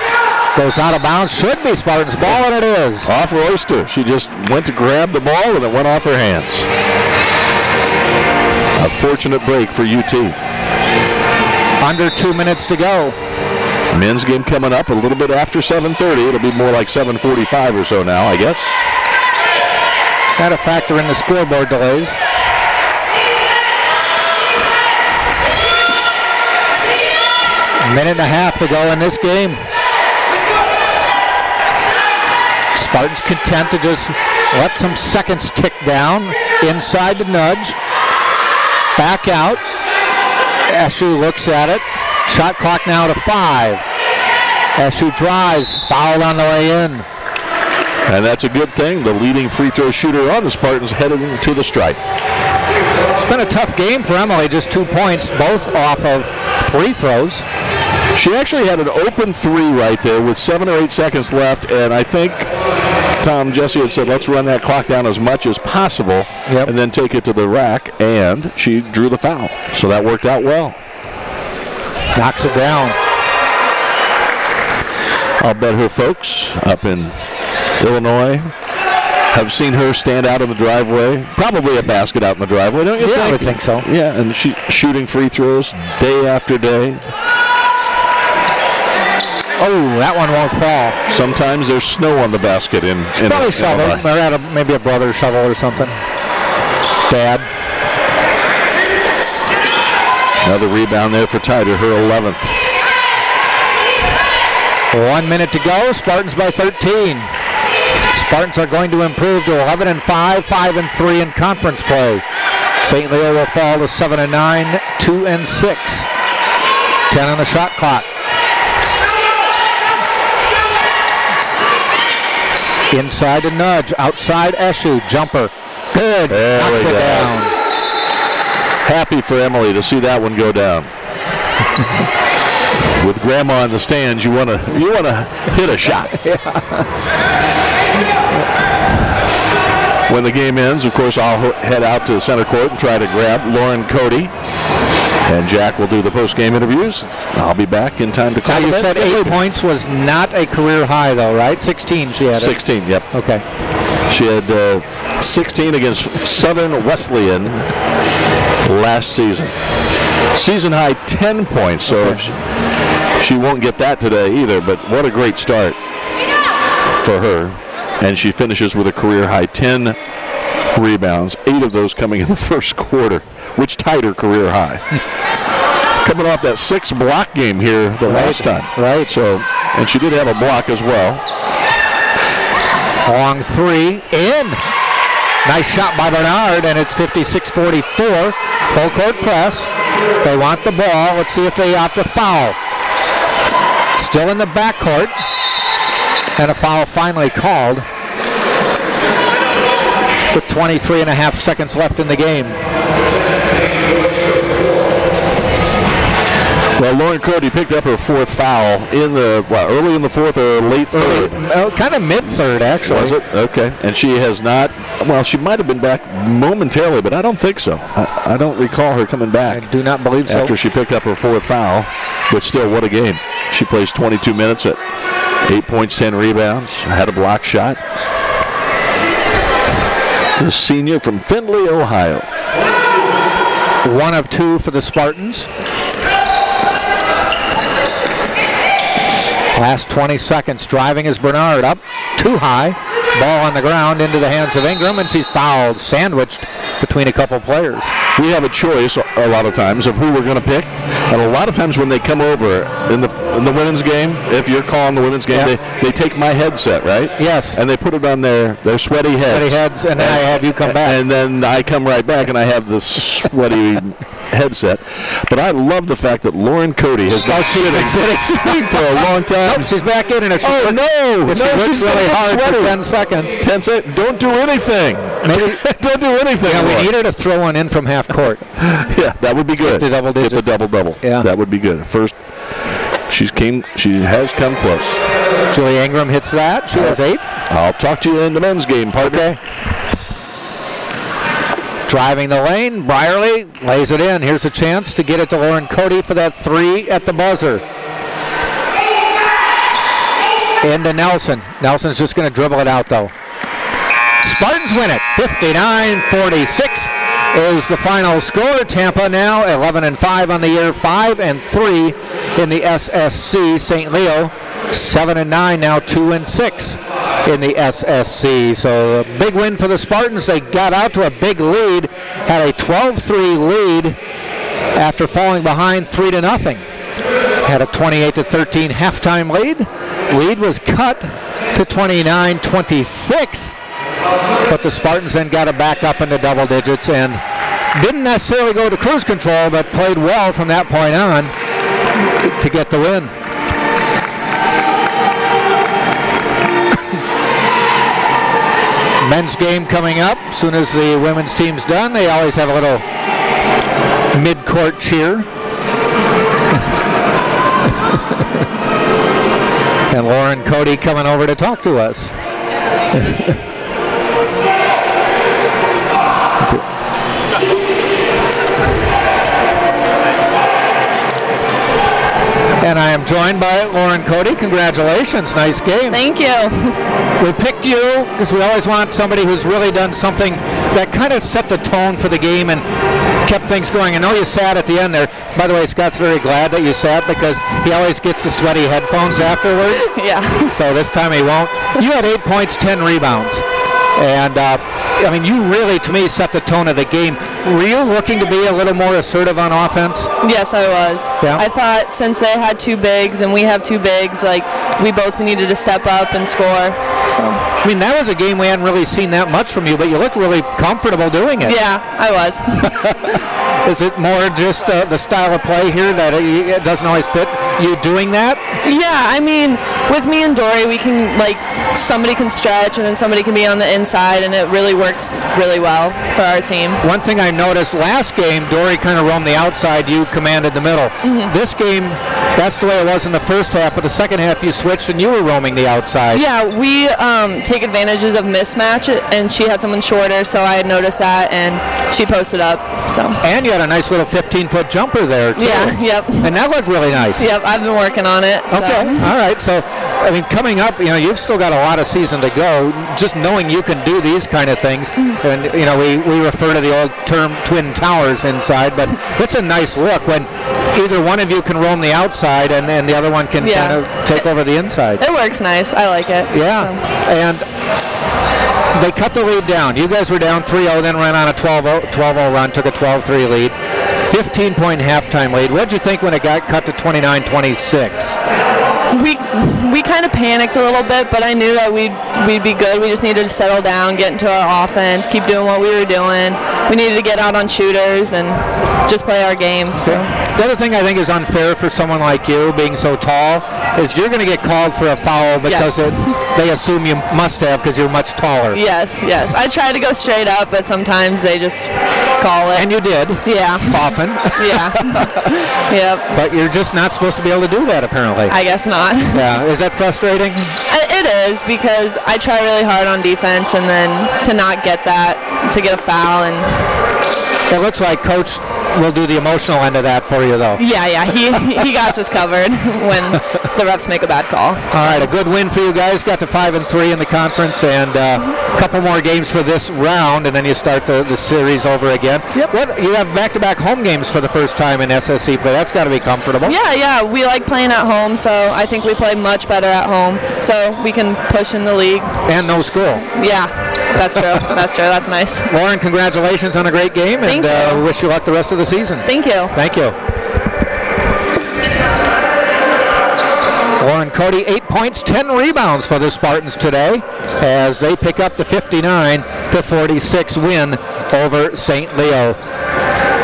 Goes out of bounds, should be Spartans ball, and it is. Off Royster. She just went to grab the ball, and it went off her hands. A fortunate break for UT. Under 2 minutes to go. Men's game coming up a little bit after 7:30. It'll be more like 7:45 or so now, I guess. Got to factor in the scoreboard delays. Minute and a half to go in this game. Spartans content to just let some seconds tick down. Inside the nudge. Back out. Eshu looks at it. Shot clock now to 5. Eshu drives. Foul on the way in. And that's a good thing. The leading free throw shooter on the Spartans heading to the stripe. It's been a tough game for Emily. Just 2 points, both off of free throws. She actually had an open 3 right there with 7 or 8 seconds left, and I think Tom Jesse had said, let's run that clock down as much as possible and then take it to the rack, and she drew the foul. So that worked out well. Knocks it down. I'll bet her folks up in Illinois have seen her stand out in the driveway. Probably a basket out in the driveway, don't you think? I would think so. Yeah, and she's shooting free throws day after day. Oh, that one won't fall. Sometimes there's snow on the basket in probably shovel, or maybe a brother's shovel or something. Dad. Another rebound there for Tider, her 11th. 1 minute to go. Spartans by 13. Spartans are going to improve to 11-5, 5-3 in conference play. St. Leo will fall to 7-9, 2-6. 10 on the shot clock. Inside the nudge, outside Eshu, jumper. Good, knocks it down. Happy for Emily to see that one go down. With Grandma in the stands, you want to hit a shot. When the game ends, of course, I'll head out to center court and try to grab Lauren Cody. And Jack will do the post-game interviews. I'll be back in time to call. Now you said 8 points was not a career high, though, right? 16 she had. 16, yep. Okay. She had 16 against Southern Wesleyan last season. Season high 10 points, so she won't get that today either, but what a great start for her. And she finishes with a career high 10 rebounds, 8 of those coming in the first quarter, which tied her career high. Coming off that 6 block game here the last time. Right. So, and she did have a block as well. Long 3 in. Nice shot by Bernard, and it's 56-44. Full court press. They want the ball. Let's see if they opt to foul. Still in the backcourt. And a foul finally called. With 23.5 seconds left in the game. Well, Lauren Cody picked up her 4th foul in the, early in the 4th or late 3rd? Kind of mid-3rd, actually. Was it? Okay. And she has not, she might have been back momentarily, but I don't think so. I don't recall her coming back. I do not believe so. After she picked up her 4th foul. But still, what a game. She plays 22 minutes at 8 points, 10 rebounds, had a block shot. the senior from Findlay, Ohio. 1 of 2 for the Spartans. Last 20 seconds. Driving is Bernard. Up too high. Ball on the ground into the hands of Ingram, and she's fouled, sandwiched between a couple players. We have a choice a lot of times of who we're going to pick, and a lot of times when they come over in the women's game, if you're calling the women's game, they take my headset, right? Yes. And they put it on their sweaty heads. And then I have you come back. And then I come right back, and I have the sweaty headset. But I love the fact that Lauren Cody has been sitting for a long time. Nope, she's back in, and if she she's really hard for 10 seconds. 10 seconds. Don't do anything. Don't do anything. Yeah, we need her to throw one in from half court. Yeah, that would be good. Get the double-double. Yeah. That would be good. First, she has come close. Julie Ingram hits that. She has 8. I'll talk to you in the men's game, partner. Okay. Driving the lane, Brierly lays it in. Here's a chance to get it to Lauren Cody for that 3 at the buzzer. Into Nelson. Nelson's just going to dribble it out, though. Spartans win it. 59-46 is the final score. Tampa now 11-5 on the year, 5-3 in the SSC. St. Leo 7-9, now 2-6 in the SSC. So a big win for the Spartans. They got out to a big lead, had a 12-3 lead after falling behind 3-0. Had a 28-13 halftime lead. Lead was cut to 29-26. But the Spartans then got it back up into double digits and didn't necessarily go to cruise control, but played well from that point on to get the win. Men's game coming up. As soon as the women's team's done, they always have a little mid-court cheer. And Lauren Cody coming over to talk to us. And I am joined by Lauren Cody. Congratulations. Nice game. Thank you. We picked you because we always want somebody who's really done something that kind of set the tone for the game and kept things going. I know you sat at the end there. By the way, Scott's very glad that you sat because he always gets the sweaty headphones afterwards. Yeah. So this time he won't. You had 8 points, 10 rebounds. And, I mean, you really, to me, set the tone of the game. Were you looking to be a little more assertive on offense? Yes, I was. Yeah. I thought since they had 2 bigs and we have 2 bigs, like, we both needed to step up and score. So. I mean, that was a game we hadn't really seen that much from you, but you looked really comfortable doing it. Yeah, I was. Is it more just the style of play here that it doesn't always fit you doing that? Yeah, I mean, with me and Dory, we can, like, somebody can stretch and then somebody can be on the inside, and it really works really well for our team. One thing I noticed last game, Dory kind of roamed the outside, you commanded the middle. Mm-hmm. This game, that's the way it was in the first half, but the second half you switched and you were roaming the outside. Yeah, we take advantages of mismatch, and she had someone shorter, so I had noticed that, and she posted up. So. And you had a nice little 15-foot jumper there, too. Yeah, yep. And that looked really nice. Yep, I've been working on it. So. Okay, all right. So, I mean, coming up, you know, you've still got a lot of season to go. Just knowing you can do these kind of things, and, you know, we refer to the old term Twin Towers inside, but it's a nice look when either one of you can roam the outside and the other one can kind of take over the inside. It works nice. I like it. Yeah, so. And they cut the lead down. You guys were down 3-0, then ran on a 12-0 run, took a 12-3 lead. 15-point halftime lead. What did you think when it got cut to 29-26? We kind of panicked a little bit, but I knew that we'd be good. We just needed to settle down, get into our offense, keep doing what we were doing. We needed to get out on shooters and just play our game. So. The other thing I think is unfair for someone like you, being so tall, is you're going to get called for a foul because they assume you must have because you're much taller. Yes. I try to go straight up, but sometimes they just call it. And you did. Yeah. Often. Yeah. Yep. But you're just not supposed to be able to do that, apparently. I guess not. Yeah. Is that frustrating? It is, because I try really hard on defense, and then to not get that, to get a foul. And it looks like Coach will do the emotional end of that for you, though. Yeah, he got us covered when the refs make a bad call. All right, a good win for you guys. Got to 5-3 in the conference, and a couple more games for this round, and then you start the series over again. Yep. You have back-to-back home games for the first time in SSC play. That's got to be comfortable. Yeah, we like playing at home, so I think we play much better at home, so we can push in the league. And no school. Yeah, that's true. That's nice. Lauren, congratulations on a great game, Thank and you. we wish you luck the rest of the season. Thank you. Thank you. Lauren Cody, 8 points, 10 rebounds for the Spartans today as they pick up the 59-46 win over St. Leo.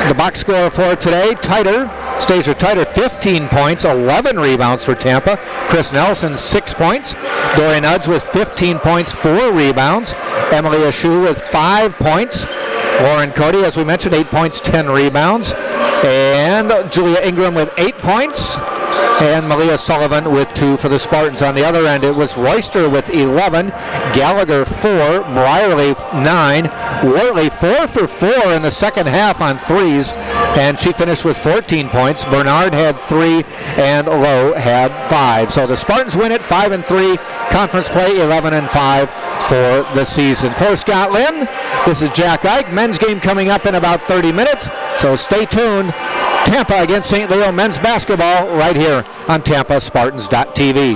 The box score for today, Stasia Titer, 15 points, 11 rebounds for Tampa. Chris Nelson, 6 points. Dorian Udge with 15 points, 4 rebounds. Emily Ashu with 5 points. Lauren Cody, as we mentioned, 8 points, 10 rebounds. And Julia Ingram with 8 points. And Malia Sullivan with 2 for the Spartans. On the other end, it was Royster with 11, Gallagher 4, Brierly 9, Wortley 4 for 4 in the second half on threes, and she finished with 14 points. Bernard had 3, and Lowe had 5. So the Spartans win it 5-3, conference play 11-5 for the season. For Scott Lynn, this is Jack Ike. Men's game coming up in about 30 minutes, so stay tuned. Tampa against St. Leo men's basketball right here on TampaSpartans.tv.